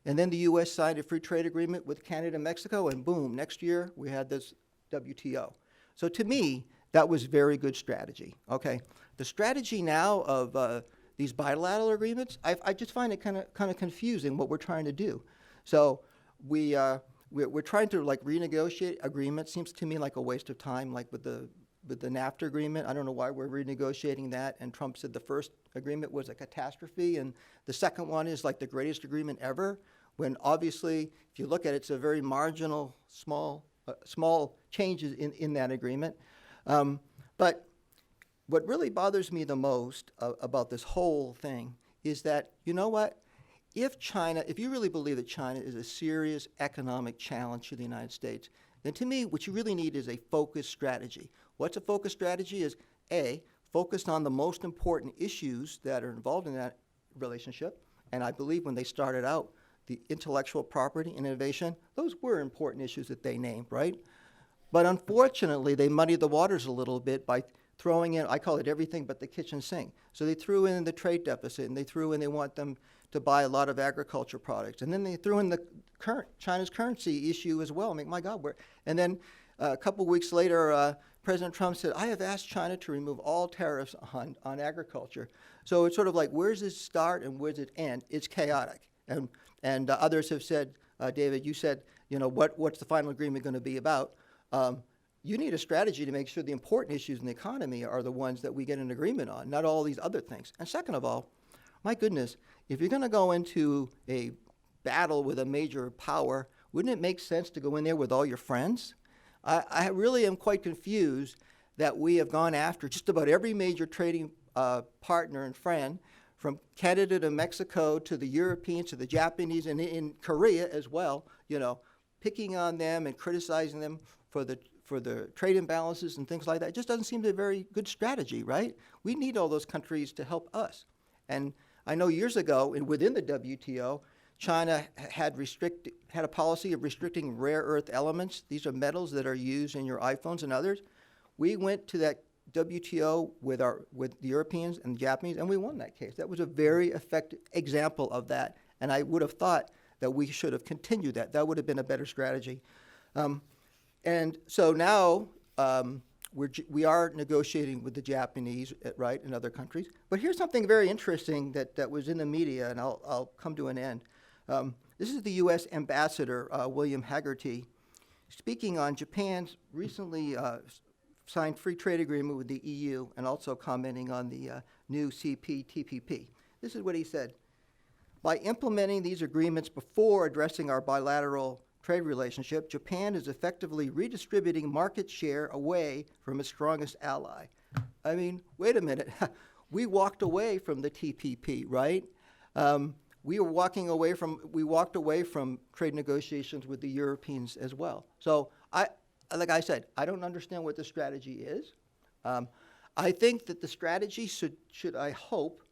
And then the U.S. signed a free trade agreement with Canada and Mexico, and boom, next year we had this WTO. So to me, that was very good strategy, okay? The strategy now of these bilateral agreements, I just find it kind of confusing what we're trying to do. So we're trying to like renegotiate agreements. Seems to me like a waste of time, like with the NAFTA agreement. I don't know why we're renegotiating that. And Trump said the first agreement was a catastrophe, and the second one is like the greatest agreement ever, when obviously, if you look at it, it's a very marginal, small changes in that agreement. But what really bothers me the most about this whole thing is that, you know what? If you really believe that China is a serious economic challenge to the United States, then to me, what you really need is a focused strategy. What's a focused strategy is, A, focused on the most important issues that are involved in that relationship. And I believe when they started out, the intellectual property and innovation, those were important issues that they named, right? But unfortunately, they muddied the waters a little bit by throwing in, I call it everything but the kitchen sink. So they threw in the trade deficit, and they want them to buy a lot of agriculture products. And then they threw in the China's currency issue as well. I mean, my God, and then a couple weeks later, President Trump said, I have asked China to remove all tariffs on agriculture. So it's sort of like, where does it start and where does it end? It's chaotic. And others have said, David, you said, what's the final agreement going to be about? You need a strategy to make sure the important issues in the economy are the ones that we get an agreement on, not all these other things. And second of all, my goodness, if you're going to go into a battle with a major power, wouldn't it make sense to go in there with all your friends? I really am quite confused that we have gone after just about every major trading partner and friend, from Canada to Mexico to the Europeans to the Japanese and in Korea as well, picking on them and criticizing them for the trade imbalances and things like that. It just doesn't seem to be a very good strategy, right? We need all those countries to help us. And I know years ago, within the WTO, China had a policy of restricting rare earth elements. These are metals that are used in your iPhones and others. We went to that WTO with the Europeans and the Japanese, and we won that case. That was a very effective example of that, and I would have thought that we should have continued that. That would have been a better strategy. And so now we are negotiating with the Japanese, right, and other countries. But here's something very interesting that was in the media, and I'll come to an end. This is the U.S. Ambassador, William Haggerty, speaking on Japan's recently signed free trade agreement with the EU, and also commenting on the new CPTPP. This is what he said. By implementing these agreements before addressing our bilateral trade relationship, Japan is effectively redistributing market share away from its strongest ally. I mean, wait a minute. We walked away from the TPP, right? We walked away from trade negotiations with the Europeans as well. So like I said, I don't understand what the strategy is. I think that the strategy should, I hope,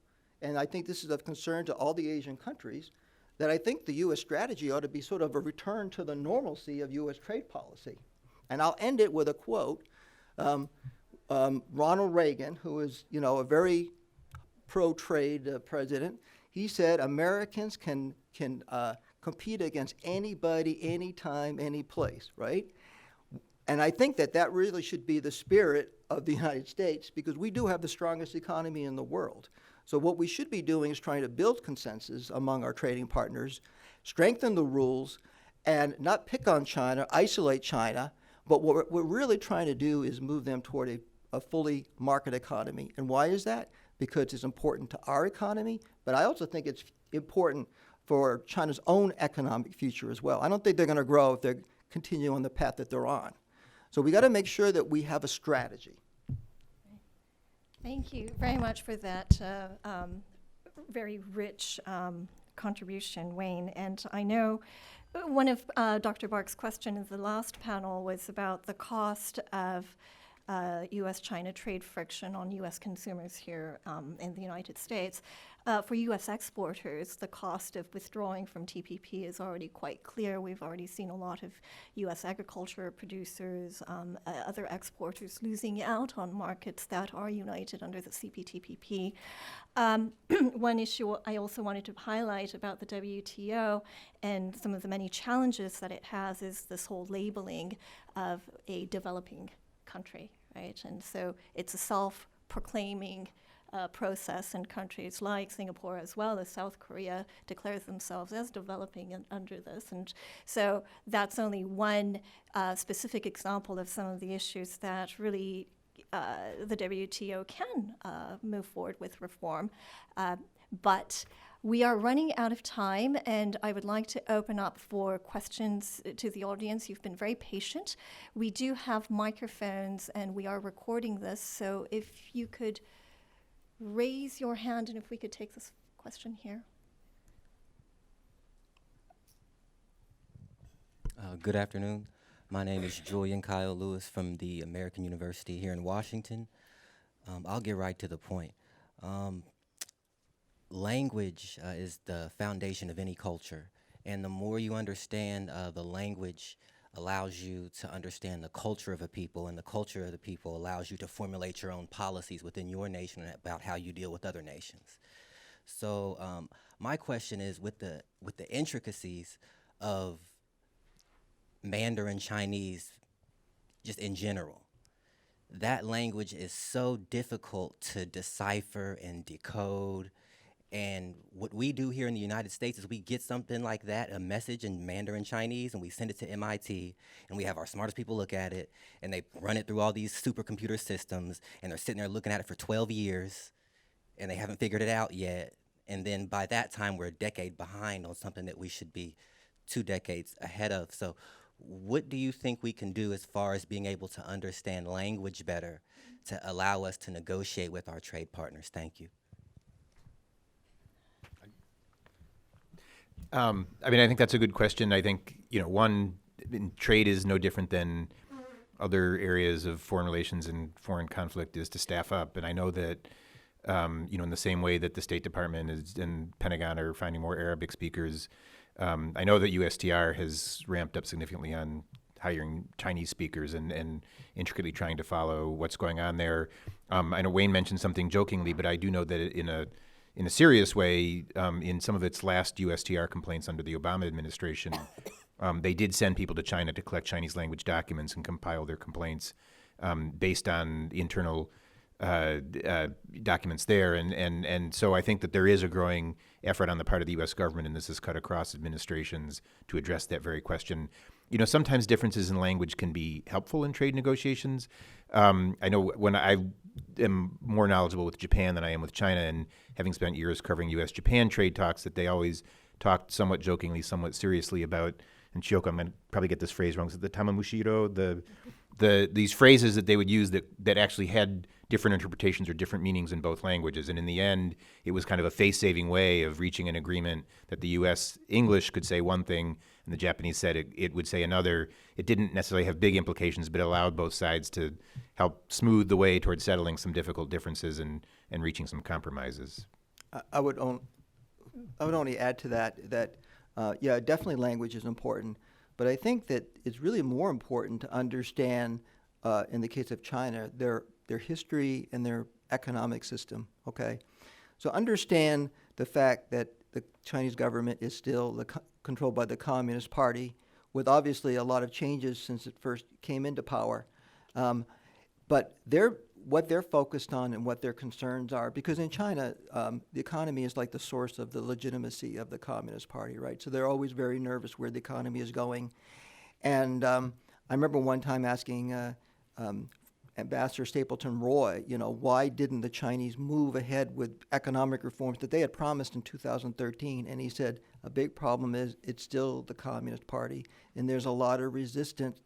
and I think this is of concern to all the Asian countries, that I think the U.S. strategy ought to be sort of a return to the normalcy of U.S. trade policy. And I'll end it with a quote. Ronald Reagan, who is, a very pro-trade president, he said, Americans can compete against anybody, anytime, any place, right? And I think that really should be the spirit of the United States, because we do have the strongest economy in the world. So what we should be doing is trying to build consensus among our trading partners, strengthen the rules, and not pick on China, isolate China, but what we're really trying to do is move them toward a fully market economy. And why is that? Because it's important to our economy, but I also think it's important for China's own economic future as well. I don't think they're going to grow if they continue on the path that they're on. So we got to make sure that we have a strategy. Thank you very much for that very rich contribution, Wayne. And I know one of Dr. Bark's questions in the last panel was about the cost of U.S.-China trade friction on U.S. consumers here in the United States. For U.S. exporters, the cost of withdrawing from TPP is already quite clear. We've already seen a lot of U.S. agriculture producers, other exporters losing out on markets that are united under the CPTPP. One issue I also wanted to highlight about the WTO and some of the many challenges that it has is this whole labeling of a developing country, right? And so it's a self-proclaiming process, and countries like Singapore as well as South Korea declares themselves as developing under this. And so that's only one specific example of some of the issues that really the WTO can move forward with reform. But we are running out of time, and I would like to open up for questions to the audience. You've been very patient. We do have microphones, and we are recording this, so if you could raise your hand, and if we could take this question here. Good afternoon. My name is Julian Kyle Lewis from the American University here in Washington. I'll get right to the point. Language is the foundation of any culture, and the more you understand the language allows you to understand the culture of a people, and the culture of the people allows you to formulate your own policies within your nation about how you deal with other nations. So my question is, with the intricacies of Mandarin Chinese, just in general, that language is so difficult to decipher and decode. And what we do here in the United States is we get something like that, a message in Mandarin Chinese, and we send it to MIT, and we have our smartest people look at it, and they run it through all these supercomputer systems, and they're sitting there looking at it for 12 years, and they haven't figured it out yet. And then by that time, we're a decade behind on something that we should be 2 decades ahead of. So what do you think we can do as far as being able to understand language better to allow us to negotiate with our trade partners? Thank you. I mean, I think that's a good question. I think, trade is no different than other areas of foreign relations and foreign conflict, is to staff up. And I know that, in the same way that the State Department and Pentagon are finding more Arabic speakers, I know that USTR has ramped up significantly on hiring Chinese speakers and intricately trying to follow what's going on there. I know Wayne mentioned something jokingly, but I do know that in a serious way, in some of its last USTR complaints under the Obama administration, they did send people to China to collect Chinese language documents and compile their complaints based on internal documents there. And so I think that there is a growing effort on the part of the U.S. government, and this has cut across administrations, to address that very question. Sometimes differences in language can be helpful in trade negotiations. I know when I am more knowledgeable with Japan than I am with China, and having spent years covering U.S.-Japan trade talks, that they always talked somewhat jokingly, somewhat seriously about, and Chioko, I'm going to probably get this phrase wrong, is it the tamamushiro? These phrases that they would use that actually had different interpretations or different meanings in both languages. And in the end, it was kind of a face-saving way of reaching an agreement that the U.S. English could say one thing and the Japanese said it would say another. It didn't necessarily have big implications, but it allowed both sides to help smooth the way towards settling some difficult differences and reaching some compromises. I would only add to that yeah, definitely language is important, but I think that it's really more important to understand, in the case of China, their history and their economic system, okay? So understand the fact that the Chinese government is still controlled by the Communist Party, with obviously a lot of changes since it first came into power. But what they're focused on and what their concerns are, because in China, the economy is like the source of the legitimacy of the Communist Party, right? So they're always very nervous where the economy is going. And I remember one time asking Ambassador Stapleton Roy, why didn't the Chinese move ahead with economic reforms that they had promised in 2013? And he said, a big problem is it's still the Communist Party, and there's a lot of resistance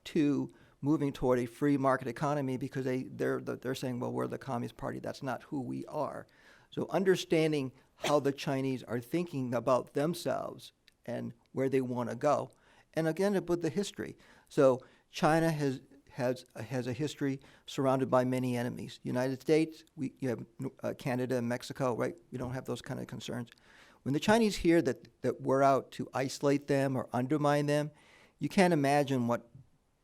to moving toward a free market economy because they're saying, well, we're the Communist Party. That's not who we are. So understanding how the Chinese are thinking about themselves and where they want to go. And again, with the history. So China has a history surrounded by many enemies. United States, you have Canada and Mexico, right? We don't have those kind of concerns. When the Chinese hear that we're out to isolate them or undermine them, you can't imagine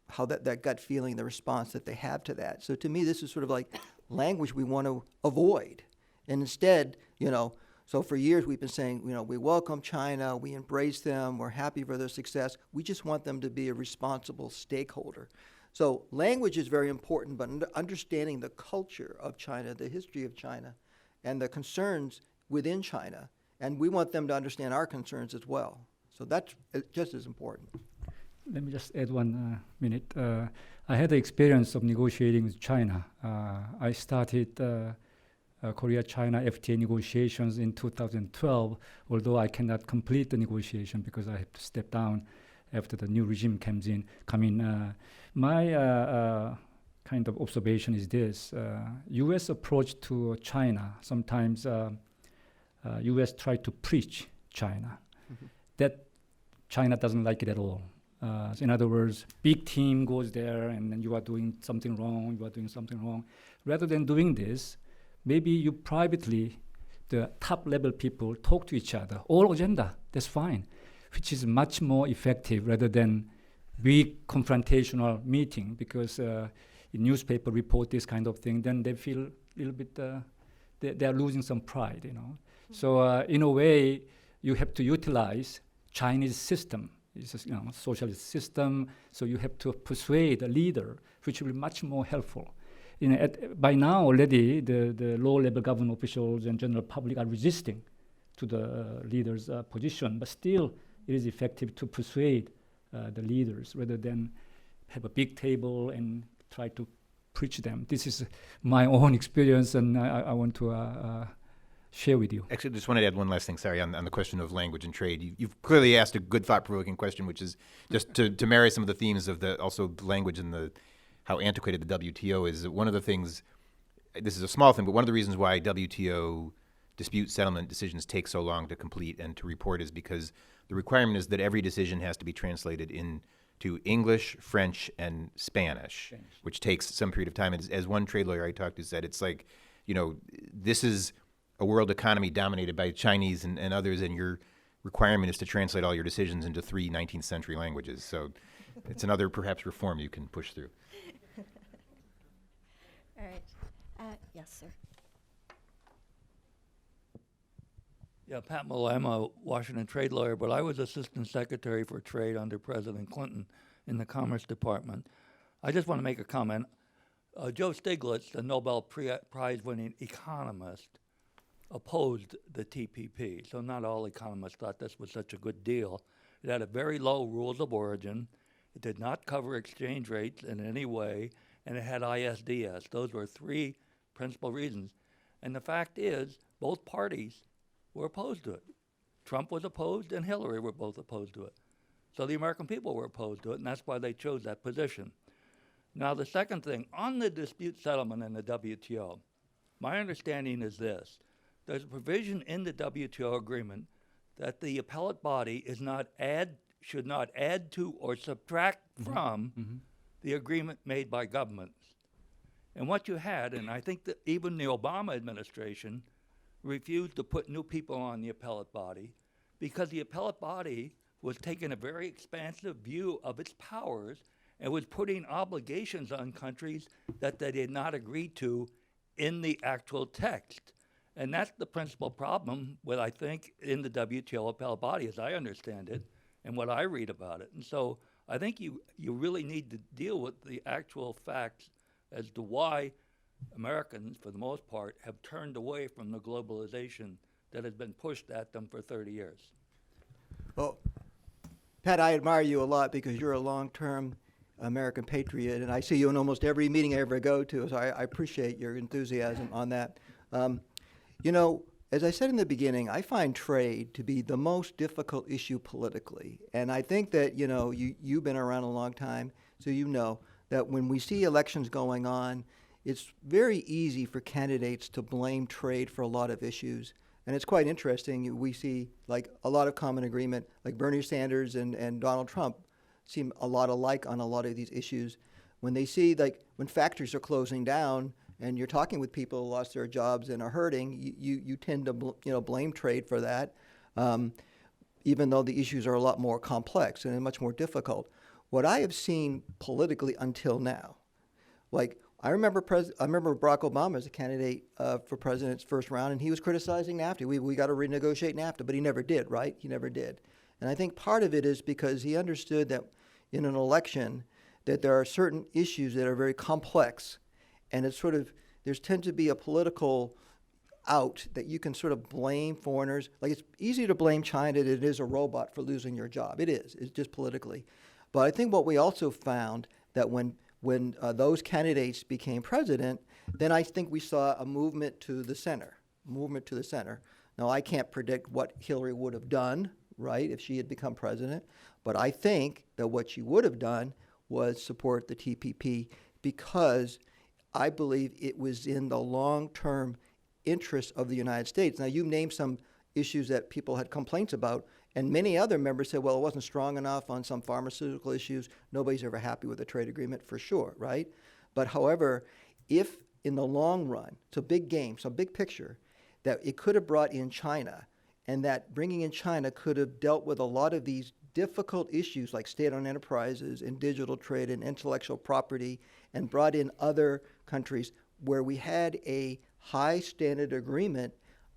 how that gut feeling, the response that they have to that. So to me, this is sort of like language we want to avoid. And instead, so for years we've been saying, we welcome China, we embrace them, we're happy for their success. We just want them to be a responsible stakeholder. So language is very important, but understanding the culture of China, the history of China, and the concerns within China, and we want them to understand our concerns as well. So that's just as important. Let me just add 1 minute. I had the experience of negotiating with China. I started Korea-China FTA negotiations in 2012, although I cannot complete the negotiation because I have to step down after the new regime comes in. My kind of observation is this. U.S. approach to China sometimes U.S. tried to preach China. That China doesn't like it at all. So in other words, big team goes there and then you are doing something wrong, you are doing something wrong. Rather than doing this, maybe you privately, the top level people talk to each other. All agenda, that's fine, which is much more effective rather than big confrontational meeting, because in newspaper report this kind of thing, then they feel a little bit, they are losing some pride, you know. So in a way, you have to utilize Chinese system. It's a socialist system, so you have to persuade a leader, which will be much more helpful. By now already, the low-level government officials and general public are resisting to the leader's position, but still it is effective to persuade the leaders rather than have a big table and try to preach them. This is my own experience, and I want to share with you. Actually, just wanted to add one last thing, sorry, on the question of language and trade. You've clearly asked a good thought-provoking question, which is just to marry some of the themes of also the language and how antiquated the WTO is. One of the things, this is a small thing, but one of the reasons why WTO dispute settlement decisions take so long to complete and to report is because the requirement is that every decision has to be translated into English, French, and Spanish, which takes some period of time. As one trade lawyer I talked to said, it's like, this is a world economy dominated by Chinese and others, and your requirement is to translate all your decisions into 3 19th century languages. So it's another perhaps reform you can push through. All right. Yes, sir. Yeah, Pat Muller, I'm a Washington trade lawyer, but I was Assistant Secretary for Trade under President Clinton in the Commerce Department. I just want to make a comment. Joe Stiglitz, the Nobel Prize-winning economist, opposed the TPP. So not all economists thought this was such a good deal. It had a very low rules of origin. It did not cover exchange rates in any way, and it had ISDS. Those were 3 principal reasons. And the fact is, both parties were opposed to it. Trump was opposed, and Hillary were both opposed to it. So the American people were opposed to it, and that's why they chose that position. Now, the second thing, on the dispute settlement in the WTO, my understanding is this. There's a provision in the WTO agreement that the appellate body should not add to or subtract from the agreement made by governments. And what you had, and I think that even the Obama administration refused to put new people on the appellate body because the appellate body was taking a very expansive view of its powers and was putting obligations on countries that they did not agree to in the actual text. And that's the principal problem with, I think, in the WTO appellate body, as I understand it, and what I read about it. And so I think you really need to deal with the actual facts as to why Americans, for the most part, have turned away from the globalization that has been pushed at them for 30 years. Well, Pat, I admire you a lot because you're a long-term American patriot, and I see you in almost every meeting I ever go to, so I appreciate your enthusiasm on that. As I said in the beginning, I find trade to be the most difficult issue politically. And I think that, you've been around a long time, so you know that when we see elections going on, it's very easy for candidates to blame trade for a lot of issues. And it's quite interesting. We see like a lot of common agreement, like Bernie Sanders and Donald Trump seem a lot alike on a lot of these issues. When they see, like, when factories are closing down and you're talking with people who lost their jobs and are hurting, you tend to blame trade for that, even though the issues are a lot more complex and much more difficult. What I have seen politically until now, like I remember Barack Obama as a candidate for president's first round, and he was criticizing NAFTA. We got to renegotiate NAFTA, but he never did, right? He never did. And I think part of it is because he understood that in an election that there are certain issues that are very complex, and it's there tends to be a political out that you can sort of blame foreigners. Like, it's easier to blame China than it is a robot for losing your job. It's just politically. But I think what we also found that when those candidates became president, then I think we saw a movement to the center. Now, I can't predict what Hillary would have done, right, if she had become president, but I think that what she would have done was support the TPP because I believe it was in the long-term interests of the United States. Now, you named some issues that people had complaints about, and many other members said, well, it wasn't strong enough on some pharmaceutical issues. Nobody's ever happy with a trade agreement, for sure, right? But however, if in the long run, it's a big game, so big picture, that it could have brought in China, and that bringing in China could have dealt with a lot of these difficult issues like state-owned enterprises and digital trade and intellectual property, and brought in other countries where we had a high standard agreement,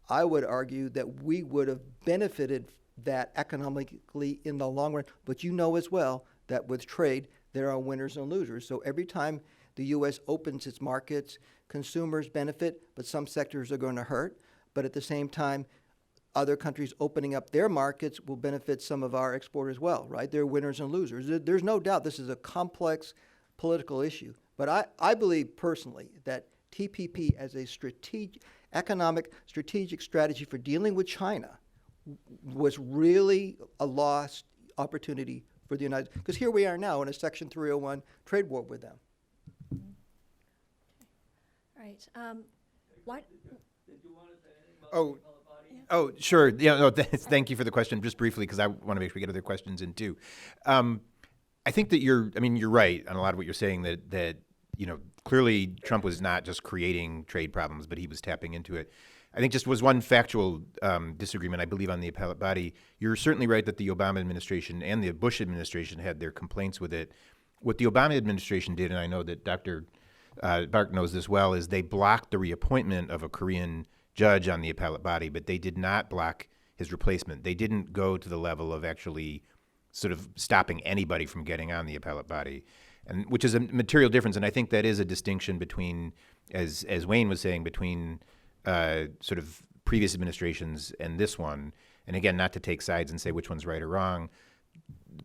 I would argue that we would have benefited that economically in the long run. But you know as well that with trade, there are winners and losers. So every time the U.S. opens its markets, consumers benefit, but some sectors are going to hurt. But at the same time, other countries opening up their markets will benefit some of our export as well, right? They're winners and losers. There's no doubt this is a complex political issue. But I believe personally that TPP as a economic strategic strategy for dealing with China was really a lost opportunity for the United States. Because here we are now in a Section 301 trade war with them. All right. What? Oh, sure. Yeah, no, thank you for the question. Just briefly, because I want to make sure we get other questions in too. I think that you're right on a lot of what you're saying, that clearly Trump was not just creating trade problems, but he was tapping into it. I think just was one factual disagreement, I believe, on the appellate body. You're certainly right that the Obama administration and the Bush administration had their complaints with it. What the Obama administration did, and I know that Dr. Bark knows this well, is they blocked the reappointment of a Korean judge on the appellate body, but they did not block his replacement. They didn't go to the level of actually sort of stopping anybody from getting on the appellate body, and which is a material difference. And I think that is a distinction between, as Wayne was saying, between sort of previous administrations and this one. And again, not to take sides and say which one's right or wrong.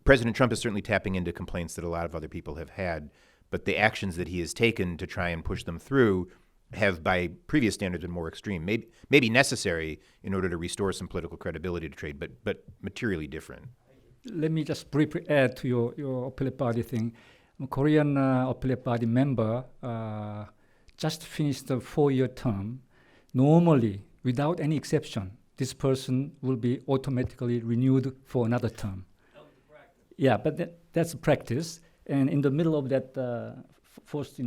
President Trump is certainly tapping into complaints that a lot of other people have had, but the actions that he has taken to try and push them through have, by previous standards, been more extreme. Maybe necessary in order to restore some political credibility to trade, but materially different. Let me just briefly add to your appellate body thing. A Korean appellate body member just finished a 4-year term. Normally, without any exception, this person will be automatically renewed for another term. Yeah, but that's a practice. And in the middle of that first,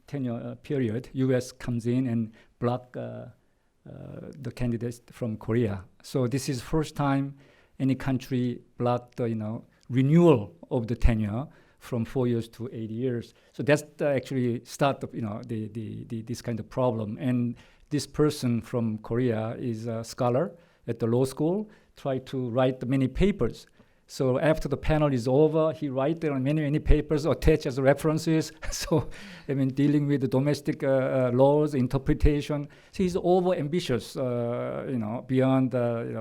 tenure period, U.S. comes in and block the candidates from Korea. So this is first time any country blocked the renewal of the tenure from 4 years to 8 years. So that's actually start of this kind of problem. And this person from Korea is a scholar at the law school, tried to write many papers. So after the panel is over, he writes there many papers attached as references. So, dealing with the domestic laws, interpretation. So he's over-ambitious, beyond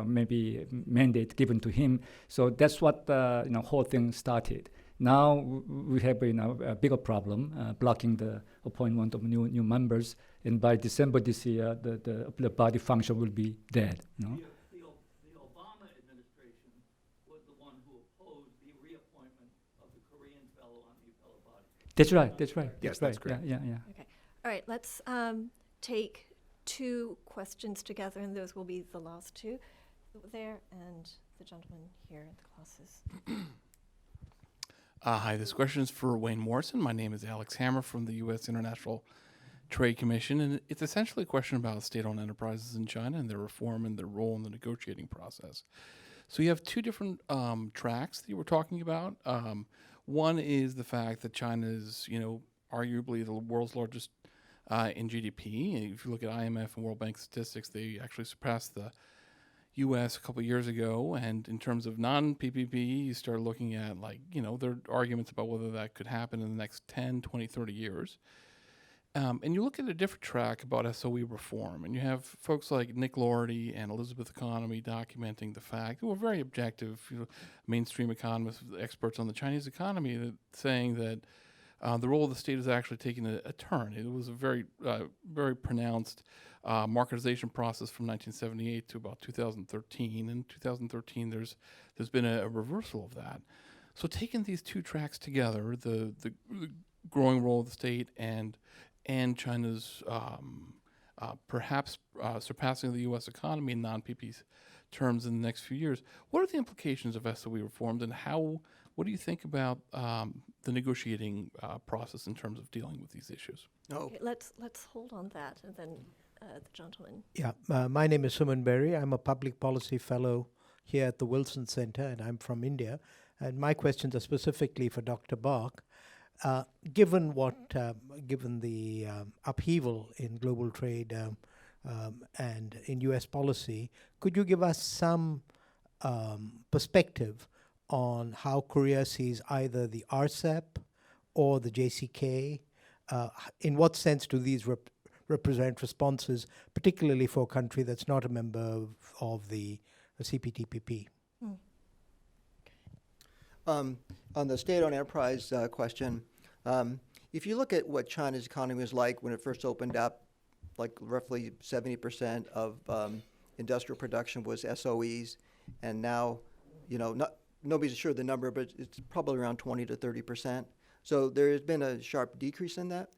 maybe mandate given to him. So that's what whole thing started. Now we have a bigger problem, blocking the appointment of new members. And by December this year, the body function will be dead. The Obama administration was the one who opposed the reappointment of the Korean fellow on the appellate body. That's right. Yes, that's correct. Yeah. Okay. All right. Let's take 2 questions together, and those will be the last 2 there, and the gentleman here at the classes. Hi, this question is for Wayne Morrison. My name is Alex Hammer from the U.S. International Trade Commission, and it's essentially a question about state-owned enterprises in China and their reform and their role in the negotiating process. So you have 2 different tracks that you were talking about. One is the fact that China is, arguably the world's largest in GDP. And if you look at IMF and World Bank statistics, they actually surpassed the U.S. a couple of years ago. And in terms of non-PPP, you start looking at there are arguments about whether that could happen in the next 10, 20, 30 years. And you look at a different track about SOE reform, and you have folks like Nick Lordy and Elizabeth Economy documenting the fact, who are very objective, mainstream economists, experts on the Chinese economy, saying that the role of the state is actually taking a turn. It was a very, very pronounced marketization process from 1978 to about 2013. In 2013, there's been a reversal of that. So taking these 2 tracks together, the growing role of the state and China's perhaps surpassing the U.S. economy in non-PP terms in the next few years. What are the implications of SOE reforms, and what do you think about the negotiating process in terms of dealing with these issues? Okay, let's hold on that, and then the gentleman. Yeah, my name is Suman Berry. I'm a public policy fellow here at the Wilson Center, and I'm from India. And my questions are specifically for Dr. Bach. Given the upheaval in global trade and in U.S. policy, could you give us some perspective on how Korea sees either the RCEP or the JCK? In what sense do these represent responses, particularly for a country that's not a member of the CPTPP? On the state-owned enterprise question, if you look at what China's economy was like when it first opened up, like roughly 70% of industrial production was SOEs, and now, nobody's sure the number, but it's probably around 20 to 30%. So there has been a sharp decrease in that.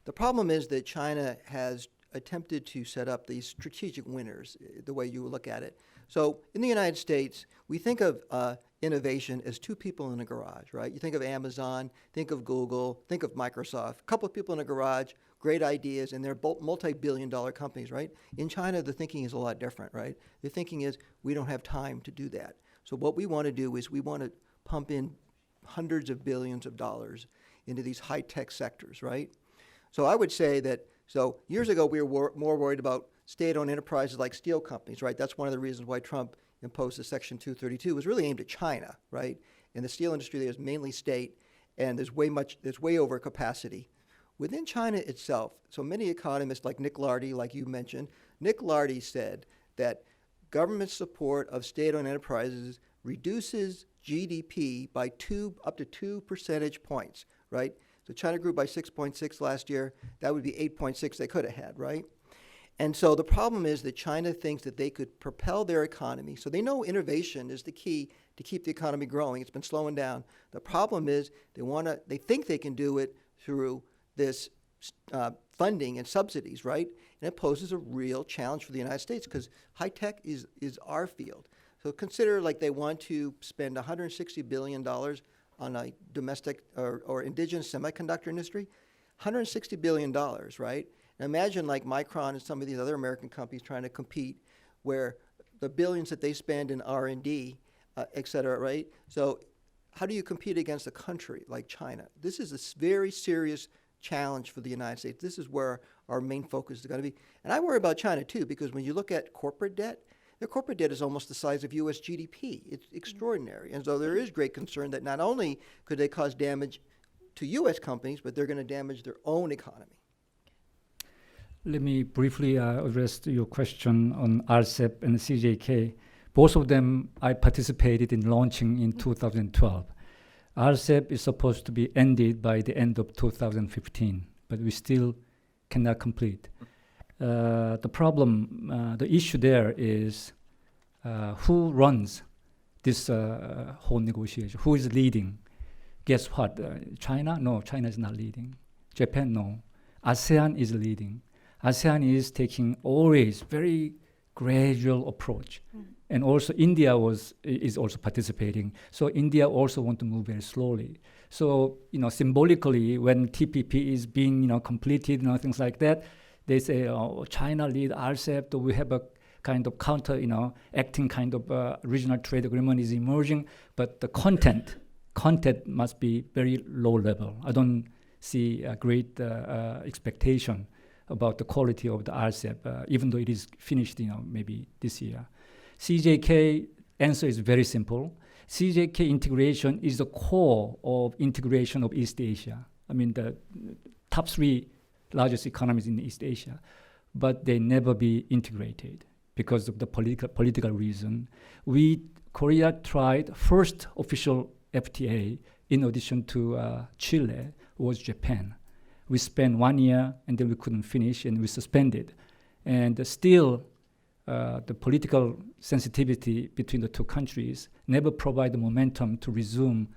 The problem is that China has attempted to set up these strategic winners, the way you look at it. So in the United States, we think of innovation as two people in a garage, right? You think of Amazon, think of Google, think of Microsoft. A couple of people in a garage, great ideas, and they're both multi-billion-dollar companies, right? In China, the thinking is a lot different, right? The thinking is we don't have time to do that. So what we want to do is we want to pump in hundreds of billions of dollars into these high-tech sectors, right? So I would say that, so years ago we were more worried about state-owned enterprises like steel companies, right? That's one of the reasons why Trump imposed the Section 232. It was really aimed at China, right? And the steel industry there is mainly state, and there's way over capacity. Within China itself, so many economists like Nick Lardy, like you mentioned, Nick Lardy said that government support of state-owned enterprises reduces GDP by up to 2 percentage points, right? So China grew by 6.6 last year. That would be 8.6 they could have had, right? And so the problem is that China thinks that they could propel their economy. So they know innovation is the key to keep the economy growing. It's been slowing down. The problem is they think they can do it through this funding and subsidies, right? And it poses a real challenge for the United States because high tech is our field. So consider like they want to spend $160 billion on a domestic or indigenous semiconductor industry, $160 billion, right? Now imagine like Micron and some of these other American companies trying to compete where the billions that they spend in R&D, et cetera, right? So how do you compete against a country like China? This is a very serious challenge for the United States. This is where our main focus is going to be. And I worry about China too, because when you look at corporate debt, their corporate debt is almost the size of U.S. GDP. It's extraordinary. And so there is great concern that not only could they cause damage to U.S. companies, but they're going to damage their own economy. Let me briefly address your question on RCEP and CJK. Both of them I participated in launching in 2012. RCEP is supposed to be ended by the end of 2015, but we still cannot complete. The problem, the issue there is who runs this whole negotiation? Who is leading? Guess what? China? No, China is not leading. Japan? No. ASEAN is leading. ASEAN is taking always very gradual approach. And also India is also participating. So India also want to move very slowly. So, symbolically, when TPP is being, completed, things like that, they say, China lead RCEP, we have a kind of counter, acting kind of regional trade agreement is emerging, but the content must be very low level. I don't see a great expectation about the quality of the RCEP, even though it is finished, maybe this year. CJK answer is very simple. CJK integration is the core of integration of East Asia. I mean, the top 3 largest economies in East Asia, but they never be integrated because of the political reason. Korea tried first official FTA in addition to Chile was Japan. We spent 1 year and then we couldn't finish and we suspended. And still, the political sensitivity between the two countries never provide the momentum to resume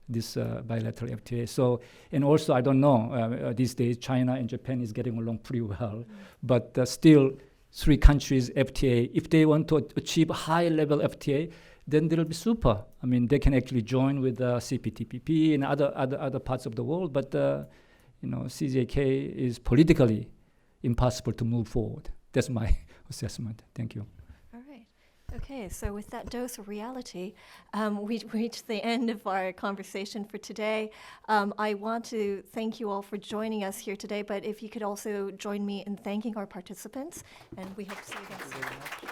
this bilateral FTA. So, and also I don't know, these days China and Japan is getting along pretty well, but still 3 countries FTA, if they want to achieve a high level FTA, then they'll be super. I mean, they can actually join with CPTPP and other parts of the world, but CJK is politically impossible to move forward. That's my assessment. Thank you. All right. Okay, so with that dose of reality, we've reached the end of our conversation for today. I want to thank you all for joining us here today, but if you could also join me in thanking our participants, and we hope to see you again soon.